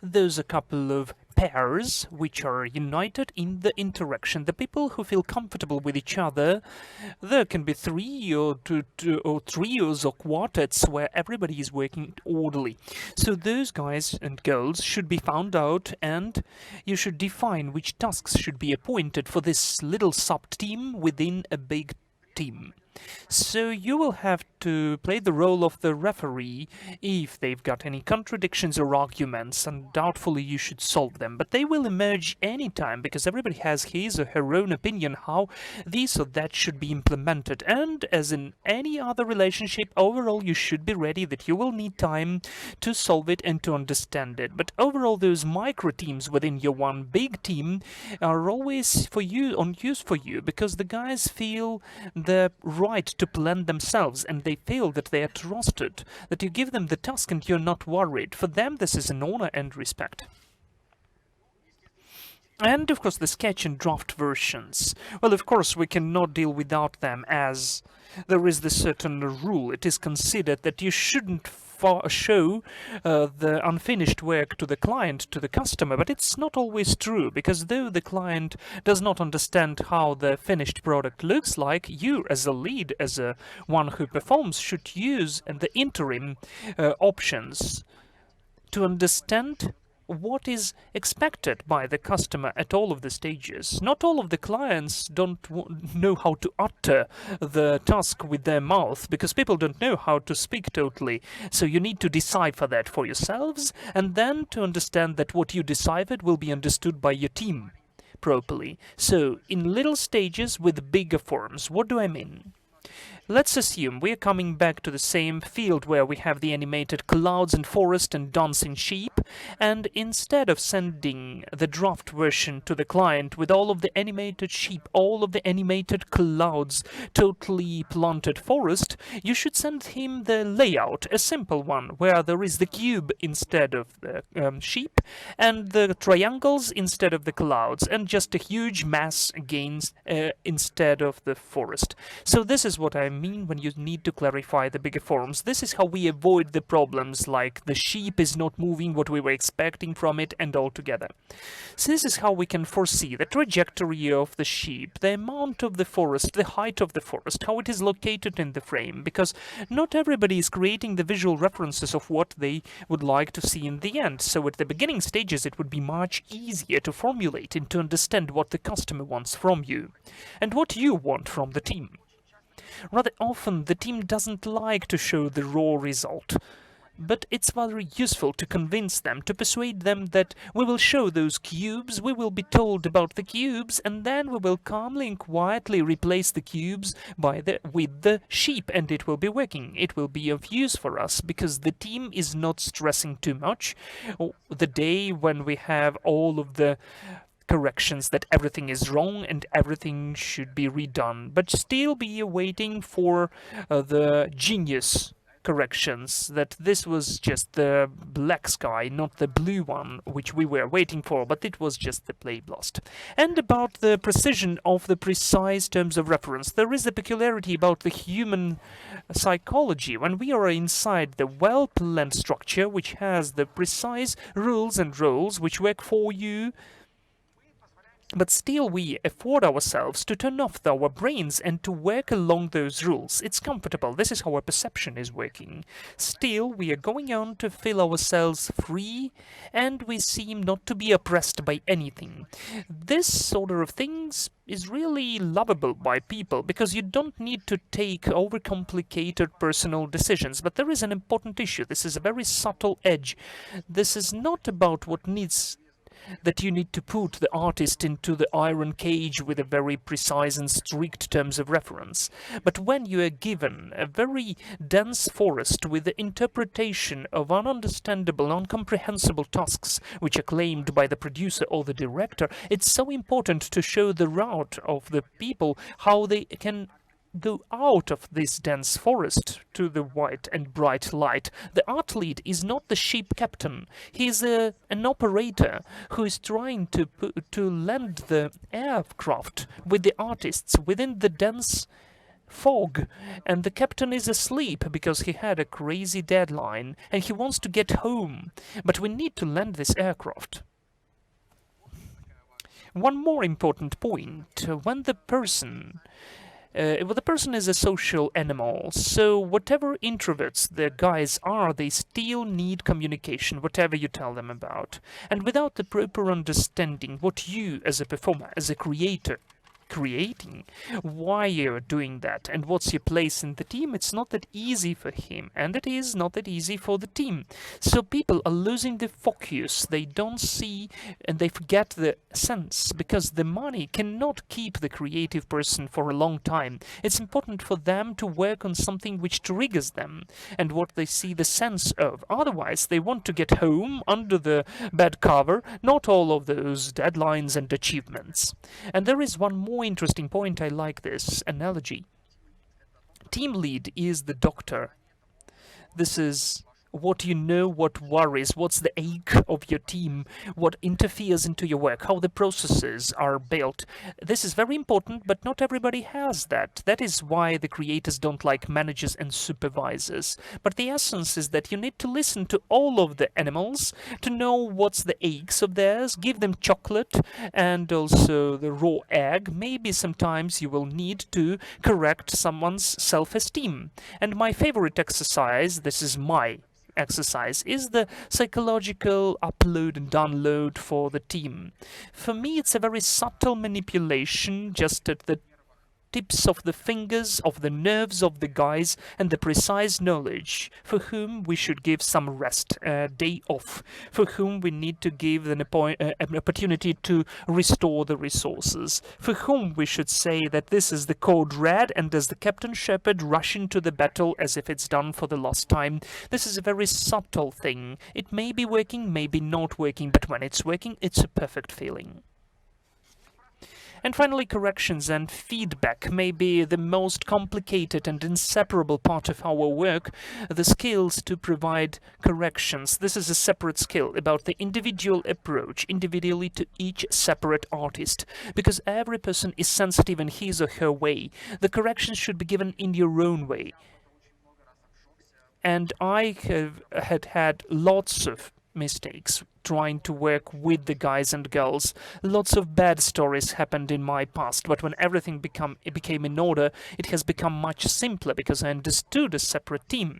There's a couple of pairs which are united in the interaction. The people who feel comfortable with each other, there can be 3 or 2 or trios or quartets where everybody is working orderly. So those guys and girls should be found out, and you should define which tasks should be appointed for this little sub-team within a big team. So you will have to play the role of the referee. If they've got any contradictions or arguments, undoubtedly you should solve them, but they will emerge anytime because everybody has his or her own opinion how this or that should be implemented. And as in any other relationship, overall you should be ready that you will need time to solve it and to understand it. But overall, those micro teams within your one big team are always for you on use for you, because the guys feel the right to plan themselves, and they feel that they are trusted, that you give them the task and you're not worried. For them, this is an honor and respect. And of course the sketch and draft versions. Well, of course we cannot deal without them, as there is this certain rule. It is considered that you shouldn't show the unfinished work to the client, to the customer, but it's not always true, because though the client does not understand how the finished product looks like, you as a lead, as a one who performs, should use the interim options to understand what is expected by the customer at all of the stages. Not all of the clients don't know how to utter the task with their mouth, because people don't know how to speak totally. So you need to decipher that for yourselves, and then to understand that what you deciphered will be understood by your team properly. So in little stages with bigger forms. What do I mean? Let's assume we're coming back to the same field where we have the animated clouds and forest and dancing sheep, and instead of sending the draft version to the client with all of the animated sheep, all of the animated clouds, totally planted forest, you should send him the layout, a simple one, where there is the cube instead of the sheep, and the triangles instead of the clouds, and just a huge mass against instead of the forest. So this is what I mean when you need to clarify the bigger forms. This is how we avoid the problems like the sheep is not moving what we were expecting from it and all together. So this is how we can foresee the trajectory of the sheep, the amount of the forest, the height of the forest, how it is located in the frame, because not everybody is creating the visual references of what they would like to see in the end. So at the beginning stages it would be much easier to formulate and to understand what the customer wants from you and what you want from the team. Rather often the team doesn't like to show the raw result, but it's very useful to convince them, to persuade them that we will show those cubes, we will be told about the cubes, and then we will calmly and quietly replace the cubes with the sheep, and it will be working. It will be of use for us, because the team is not stressing too much. The day when we have all of the corrections that everything is wrong and everything should be redone, but still be waiting for the genius corrections, that this was just the black sky, not the blue one, which we were waiting for, but it was just the play blast. And about the precision of the precise terms of reference, there is a peculiarity about the human psychology. When we are inside the well-planned structure, which has the precise rules and roles which work for you, but still we afford ourselves to turn off our brains and to work along those rules. It's comfortable. This is how our perception is working. Still, we are going on to feel ourselves free, and we seem not to be oppressed by anything. This sort of things is really lovable by people, because you don't need to take overcomplicated personal decisions. But there is an important issue. This is a very subtle edge. This is not about what needs that you need to put the artist into the iron cage with a very precise and strict terms of reference. But when you are given a very dense forest with the interpretation of ununderstandable, incomprehensible tasks which are claimed by the producer or the director, it's so important to show the route of the people, how they can go out of this dense forest to the white and bright light. The art lead is not the ship captain. He is an operator who is trying to land the aircraft with the artists within the dense fog, and the captain is asleep because he had a crazy deadline and he wants to get home. But we need to land this aircraft. One more important point, when the person is a social animal, so whatever introverts the guys are, they still need communication, whatever you tell them about. And without the proper understanding what you, as a performer, as a creator, creating, why you're doing that, and what's your place in the team, it's not that easy for him, and it is not that easy for the team. So people are losing the focus, they don't see, and they forget the sense, because the money cannot keep the creative person for a long time. It's important for them to work on something which triggers them, and what they see the sense of. Otherwise, they want to get home under the bed cover, not all of those deadlines and achievements. And there is one more interesting point. I like this analogy. Team lead is the doctor. This is what you know, what worries, what's the ache of your team, what interferes into your work, how the processes are built. This is very important, but not everybody has that. That is why the creators don't like managers and supervisors. But the essence is that you need to listen to all of the animals to know what's the aches of theirs, give them chocolate and also the raw egg. Maybe sometimes you will need to correct someone's self-esteem. And my favorite exercise, this is my exercise, is the psychological upload and download for the team. For me, it's a very subtle manipulation, just at the tips of the fingers, of the nerves of the guys, and the precise knowledge for whom we should give some rest, a day off, for whom we need to give an opportunity to restore the resources, for whom we should say that this is the code red, and as the Captain Shepherd rush into the battle as if it's done for the last time. This is a very subtle thing. It may be working, maybe not working, but when it's working, it's a perfect feeling. And finally, corrections and feedback may be the most complicated and inseparable part of our work, the skills to provide corrections. This is a separate skill about the individual approach, individually to each separate artist, because every person is sensitive in his or her way. The corrections should be given in your own way. And I have had lots of mistakes trying to work with the guys and girls. Lots of bad stories happened in my past, but when everything became in order, it has become much simpler because I understood a separate team.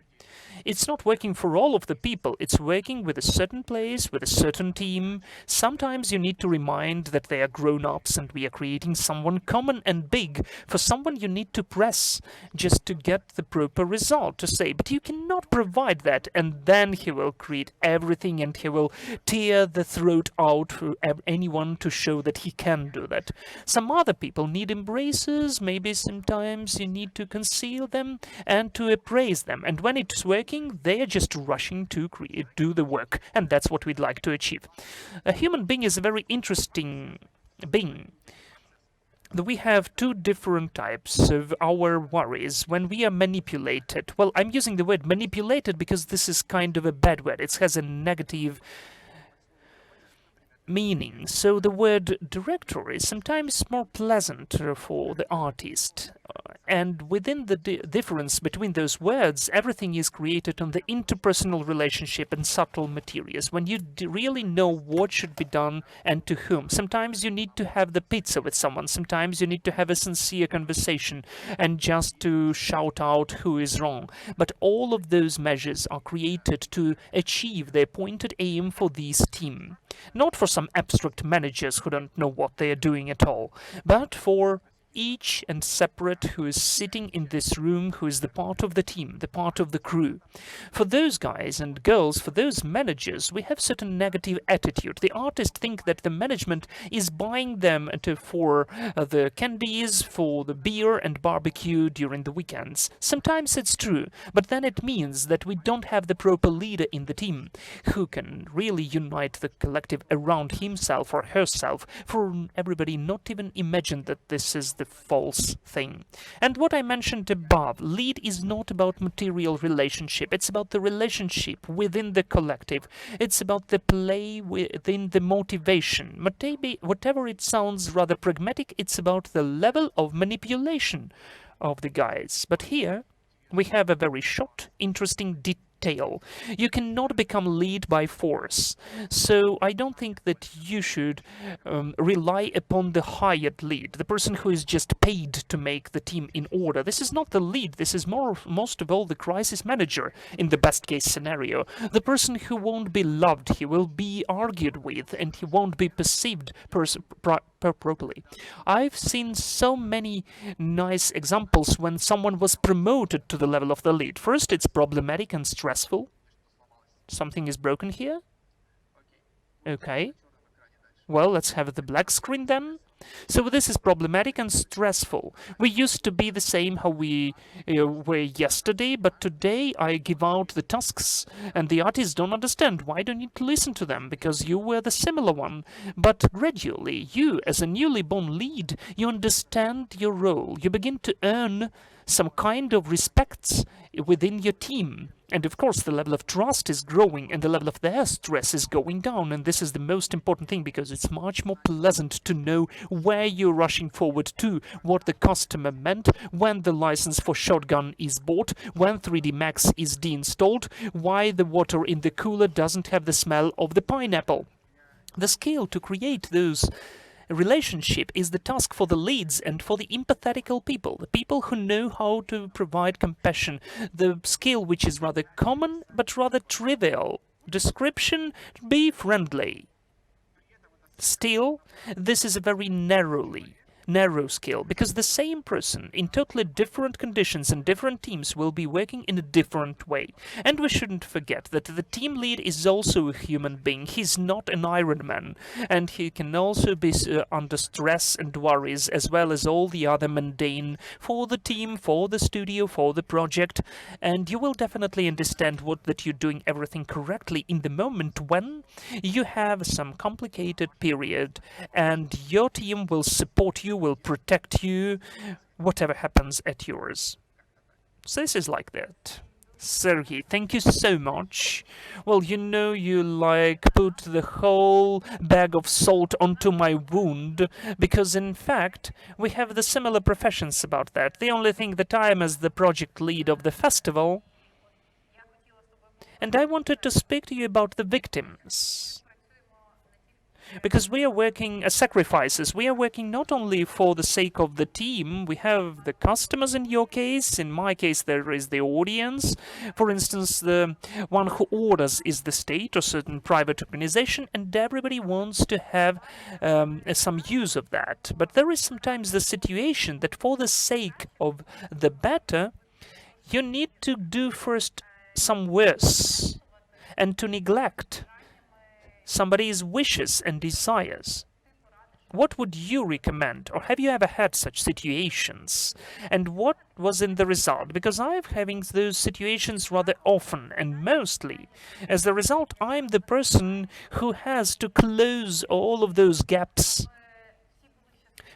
It's not working for all of the people. It's working with a certain place, with a certain team. Sometimes you need to remind that they are grown-ups and we are creating someone common and big. For someone you need to press just to get the proper result, to say, but you cannot provide that. And then he will create everything and he will tear the throat out for anyone to show that he can do that. Some other people need embraces. Maybe sometimes you need to conceal them and to appraise them. And when it's working, they are just rushing to do the work, and that's what we'd like to achieve. A human being is a very interesting being. We have two different types of our worries when we are manipulated. Well, I'm using the word manipulated because this is kind of a bad word. It has a negative meaning. So the word director is sometimes more pleasant for the artist. And within the difference between those words, everything is created on the interpersonal relationship and subtle materials. When you really know what should be done and to whom. Sometimes you need to have the pizza with someone. Sometimes you need to have a sincere conversation and just to shout out who is wrong. But all of those measures are created to achieve the appointed aim for this team. Not for some abstract managers who don't know what they are doing at all, but for each and separate who is sitting in this room, who is the part of the team, the part of the crew. For those guys and girls, for those managers, we have certain negative attitude. The artists think that the management is buying them for the candies, for the beer and barbecue during the weekends. Sometimes it's true, but then it means that we don't have the proper leader in the team who can really unite the collective around himself or herself, for everybody not even imagine that this is the false thing. And what I mentioned above, lead is not about material relationship, it's about the relationship within the collective, it's about the play within the motivation. Maybe whatever it sounds rather pragmatic, it's about the level of manipulation of the guys. But here we have a very short, interesting detail. You cannot become lead by force. So I don't think that you should rely upon the hired lead, the person who is just paid to make the team in order. This is not the lead. This is most of all the crisis manager in the best case scenario. The person who won't be loved, he will be argued with, and he won't be perceived properly. I've seen so many nice examples when someone was promoted to the level of the lead. First, it's problematic and stressful. Something is broken here. Okay. Well, let's have the black screen then. So this is problematic and stressful. We used to be the same how we were yesterday, but today I give out the tasks and the artists don't understand. Why do you need to listen to them? Because you were the similar one. But gradually, you as a newly born lead, you understand your role. You begin to earn some kind of respect within your team. And of course, the level of trust is growing and the level of their stress is going down. And this is the most important thing, because it's much more pleasant to know where you're rushing forward to, what the customer meant, when the license for shotgun is bought, when 3D Max is deinstalled, why the water in the cooler doesn't have the smell of the pineapple. The skill to create those relationship is the task for the leads and for the empathetical people, the people who know how to provide compassion, the skill which is rather common but rather trivial. Description: be friendly. Still, this is a very narrow skill, because the same person in totally different conditions and different teams will be working in a different way. And we shouldn't forget that the team lead is also a human being. He's not an Iron Man, and he can also be under stress and worries, as well as all the other mundane for the team, for the studio, for the project. And you will definitely understand that you're doing everything correctly in the moment when you have some complicated period, and your team will support you, will protect you, whatever happens at yours. So this is like that. Serhiy, thank you so much. Well, you know, you put the whole bag of salt onto my wound, because in fact we have the similar professions about that. The only thing that I am as the project lead of the festival, and I wanted to speak to you about the victims. Because we are working as sacrifices. We are working not only for the sake of the team. We have the customers in your case. In my case, there is the audience. For instance, the one who orders is the state or certain private organization, and everybody wants to have some use of that. But there is sometimes the situation that for the sake of the better, you need to do first some worse and to neglect somebody's wishes and desires. What would you recommend, or have you ever had such situations? And what was in the result? Because I'm having those situations rather often, and mostly as the result, I'm the person who has to close all of those gaps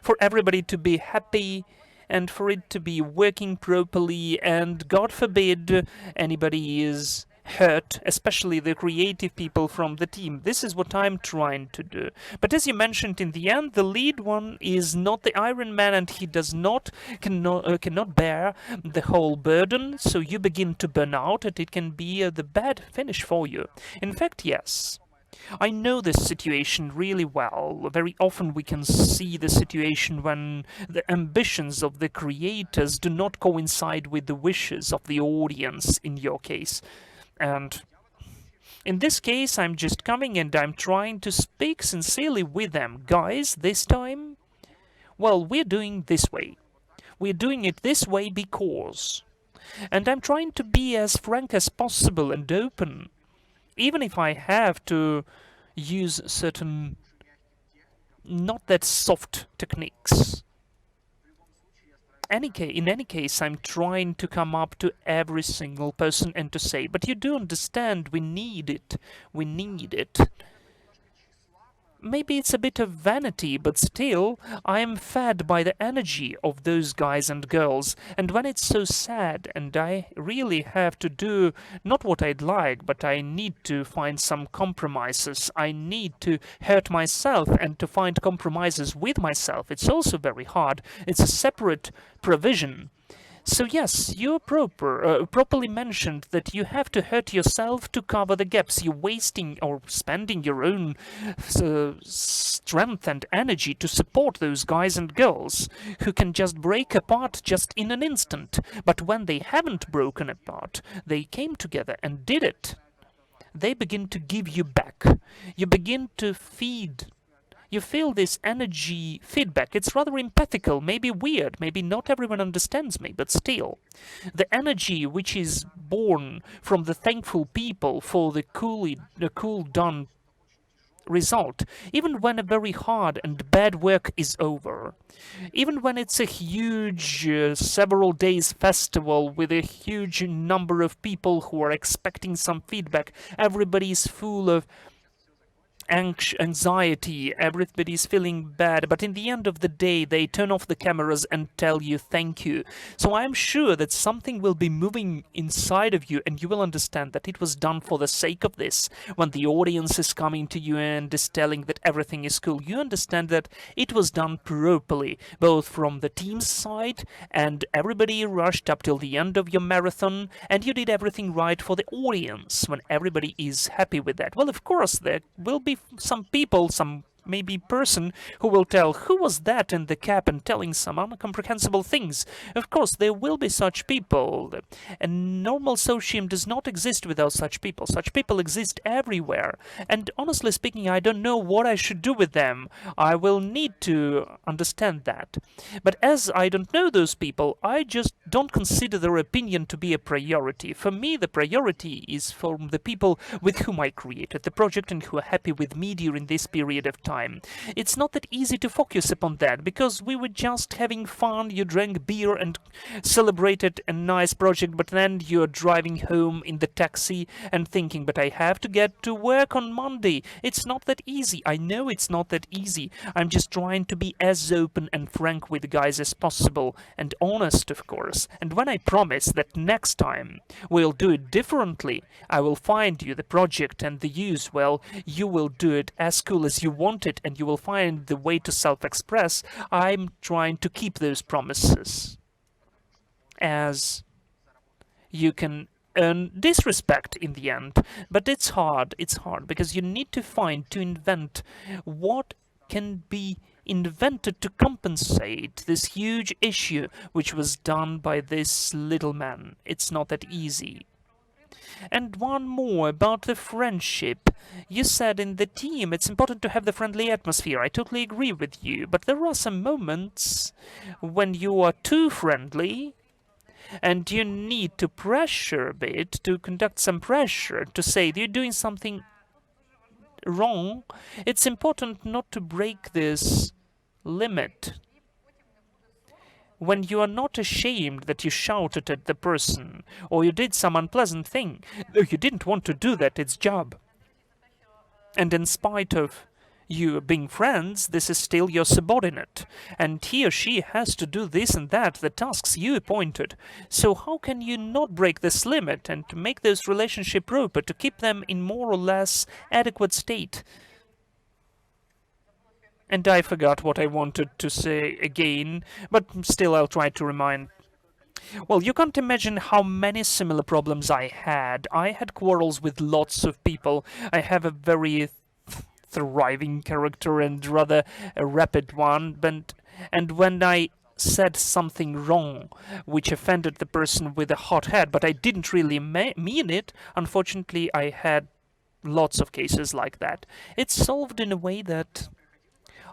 for everybody to be happy and for it to be working properly, and God forbid anybody is hurt, especially the creative people from the team. This is what I'm trying to do. But as you mentioned, in the end, the lead one is not the Iron Man, and he cannot bear the whole burden, so you begin to burn out, and it can be the bad finish for you. In fact, yes. I know this situation really well. Very often we can see the situation when the ambitions of the creators do not coincide with the wishes of the audience, in your case. And in this case, I'm just coming and I'm trying to speak sincerely with them. Guys, this time Well, we're doing this way. We're doing it this way because. And I'm trying to be as frank as possible and open, even if I have to use certain not that soft techniques. In any case, I'm trying to come up to every single person and to say, but you do understand, we need it. We need it. Maybe it's a bit of vanity, but still, I am fed by the energy of those guys and girls. And when it's so sad, and I really have to do not what I'd like, but I need to find some compromises. I need to hurt myself and to find compromises with myself. It's also very hard. It's a separate provision. So yes, you properly mentioned that you have to hurt yourself to cover the gaps. You're wasting or spending your own strength and energy to support those guys and girls who can just break apart just in an instant. But when they haven't broken apart, they came together and did it. They begin to give you back. You begin to feed. You feel this energy feedback. It's rather empathical, maybe weird, maybe not everyone understands me, but still. The energy which is born from the thankful people for the cool done result, even when a very hard and bad work is over, even when it's a huge several days festival with a huge number of people who are expecting some feedback, everybody's full of anxiety, everybody's feeling bad, but in the end of the day they turn off the cameras and tell you thank you. So I'm sure that something will be moving inside of you and you will understand that it was done for the sake of this. When the audience is coming to you and is telling that everything is cool, you understand that it was done properly, both from the team's side and everybody rushed up till the end of your marathon and you did everything right for the audience when everybody is happy with that. Well, of course, there will be some people, some maybe person who will tell, who was that in the cap and telling some incomprehensible things? Of course, there will be such people. And normal socium does not exist without such people. Such people exist everywhere. And honestly speaking, I don't know what I should do with them. I will need to understand that. But as I don't know those people, I just don't consider their opinion to be a priority. For me, the priority is from the people with whom I created the project and who are happy with me during this period of time. It's not that easy to focus upon that, because we were just having fun, you drank beer and celebrated a nice project, but then you're driving home in the taxi and thinking, but I have to get to work on Monday. It's not that easy. I know it's not that easy. I'm just trying to be as open and frank with the guys as possible, and honest, of course. And when I promise that next time we'll do it differently, I will find you the project and the use, well, you will do it as cool as you want it, and you will find the way to self-express. I'm trying to keep those promises, as you can earn disrespect in the end. But it's hard because you need to invent what can be invented to compensate this huge issue which was done by this little man. It's not that easy. And one more about the friendship. You said in the team it's important to have the friendly atmosphere. I totally agree with you. But there are some moments when you are too friendly and you need to pressure a bit, to conduct some pressure, to say you're doing something wrong. It's important not to break this limit. When you are not ashamed that you shouted at the person or you did some unpleasant thing, though you didn't want to do that, it's job. And in spite of you being friends, this is still your subordinate, and he or she has to do this and that, the tasks you appointed. So how can you not break this limit and to make this relationship proper, to keep them in more or less adequate state? And I forgot what I wanted to say again, but still I'll try to remind. Well, you can't imagine how many similar problems I had. I had quarrels with lots of people. I have a very thriving character and rather a rapid one, and when I said something wrong which offended the person with a hot head, but I didn't really mean it, unfortunately I had lots of cases like that. It's solved in a way that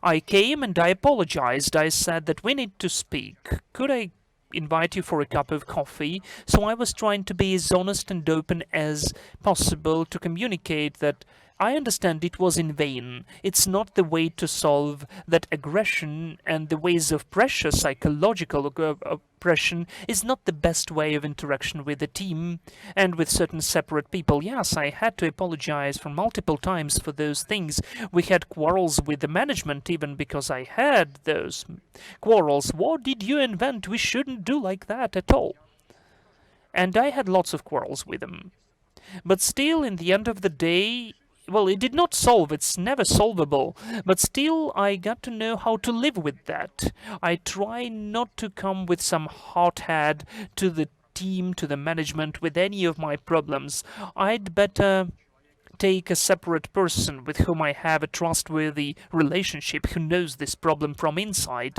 I came and I apologized. I said that we need to speak. Could I invite you for a cup of coffee? So I was trying to be as honest and open as possible to communicate that I understand it was in vain. It's not the way to solve that aggression, and the ways of pressure, psychological oppression, is not the best way of interaction with the team and with certain separate people. Yes, I had to apologize for multiple times for those things. We had quarrels with the management even because I had those quarrels. What did you invent? We shouldn't do like that at all. And I had lots of quarrels with them. But still, in the end of the day, well, it did not solve, it's never solvable, but still I got to know how to live with that. I try not to come with some hot head to the team, to the management, with any of my problems. I'd better take a separate person with whom I have a trustworthy relationship, who knows this problem from inside,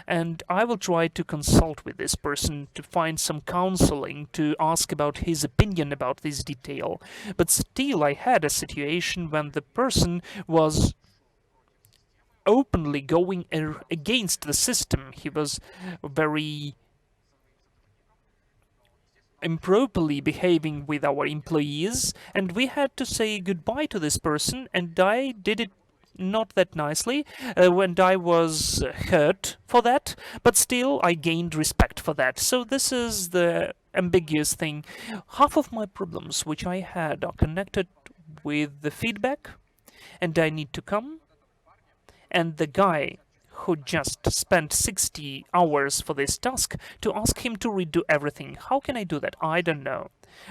and I will try to consult with this person to find some counseling, to ask about his opinion about this detail. But still I had a situation when the person was openly going against the system. He was very improperly behaving with our employees, and we had to say goodbye to this person, and I did it not that nicely, and I was hurt for that, but still I gained respect for that. So this is the ambiguous thing. Half of my problems which I had are connected with the feedback, and I need to come, and the guy who just spent 60 hours for this task, to ask him to redo everything. How can I do that? I don't know.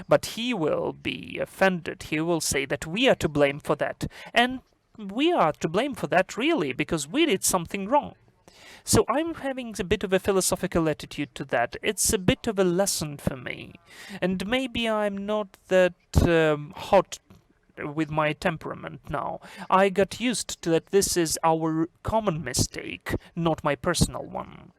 But he will be offended. He will say that we are to blame for that. And we are to blame for that, really, because we did something wrong. So I'm having a bit of a philosophical attitude to that. It's a bit of a lesson for me. And maybe I'm not that hot with my temperament now. I got used to that this is our common mistake, not my personal one.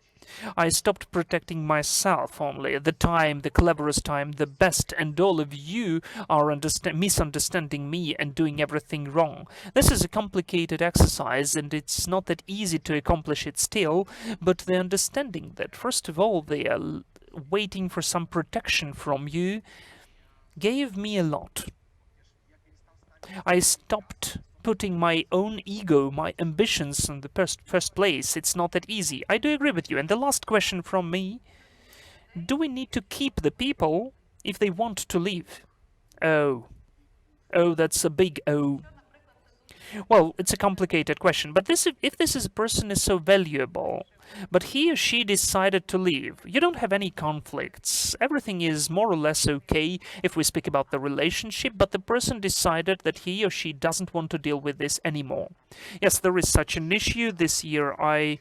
I stopped protecting myself only. The time, the cleverest time, the best, and all of you are misunderstanding me and doing everything wrong. This is a complicated exercise, and it's not that easy to accomplish it still, but the understanding that, first of all, they are waiting for some protection from you gave me a lot. I stopped putting my own ego, my ambitions in the first place. It's not that easy. I do agree with you. And the last question from me, do we need to keep the people if they want to leave? Oh, that's a big oh. Well, it's a complicated question, but if this person is so valuable, but he or she decided to leave, you don't have any conflicts. Everything is more or less okay if we speak about the relationship, but the person decided that he or she doesn't want to deal with this anymore. Yes, there is such an issue. This year I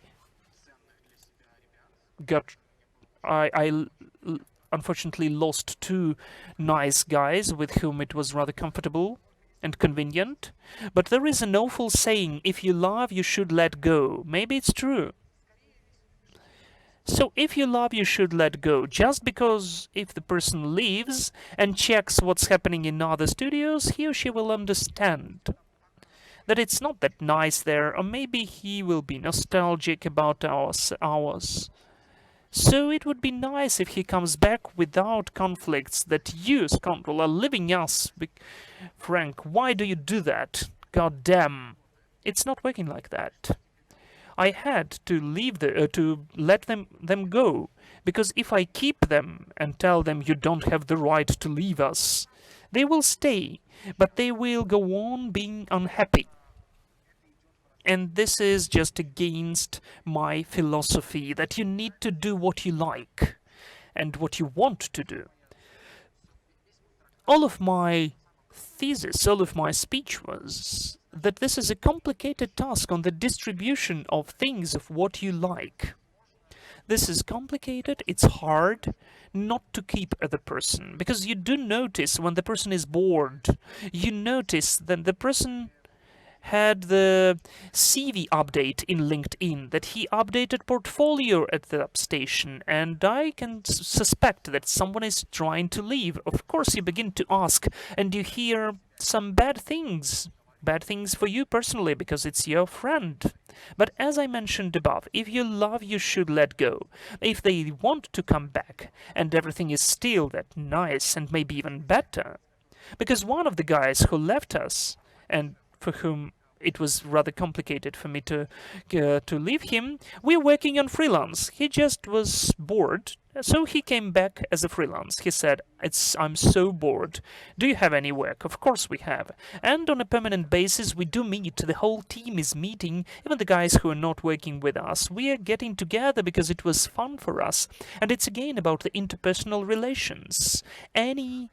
unfortunately lost two nice guys with whom it was rather comfortable and convenient. But there is an awful saying, if you love, you should let go. Maybe it's true. So if you love, you should let go. Just because if the person leaves and checks what's happening in other studios, he or she will understand that it's not that nice there, or maybe he will be nostalgic about ours. So it would be nice if he comes back without conflicts, that you, scoundrel, are leaving us. Frank, why do you do that? God damn. It's not working like that. I had to leave to let them go, because if I keep them and tell them you don't have the right to leave us, they will stay, but they will go on being unhappy. And this is just against my philosophy that you need to do what you like and what you want to do. All of my thesis, all of my speech was that this is a complicated task on the distribution of things of what you like. This is complicated, it's hard not to keep the person, because you do notice when the person is bored. You notice that the person had the CV update in LinkedIn, that he updated portfolio at the station, and I can suspect that someone is trying to leave. Of course, you begin to ask, and you hear some bad things bad things for you personally because it's your friend. But as I mentioned above, if you love, you should let go. If they want to come back and everything is still that nice and maybe even better, because one of the guys who left us and for whom it was rather complicated for me to leave him, we're working on freelance. He just was bored, so he came back as a freelance. He said, I'm so bored. Do you have any work? Of course we have. And on a permanent basis, we do meet. The whole team is meeting, even the guys who are not working with us. We are getting together because it was fun for us. And it's again about the interpersonal relations. Any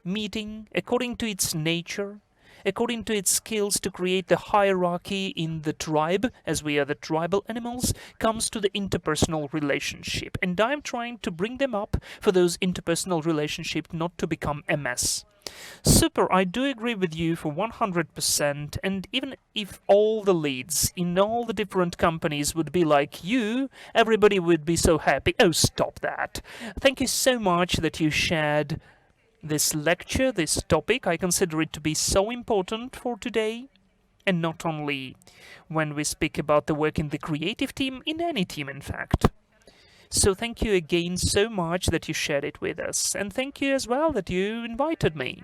meeting, according to its nature, according to its skills to create the hierarchy in the tribe, as we are the tribal animals, comes to the interpersonal relationship. And I'm trying to bring them up for those interpersonal relationships not to become a mess. Super, I do agree with you for 100%, and even if all the leads in all the different companies would be like you, everybody would be so happy. Oh, stop that. Thank you so much that you shared this lecture, this topic. I consider it to be so important for today, and not only when we speak about the work in the creative team, in any team in fact. So thank you again so much that you shared it with us, and thank you as well that you invited me.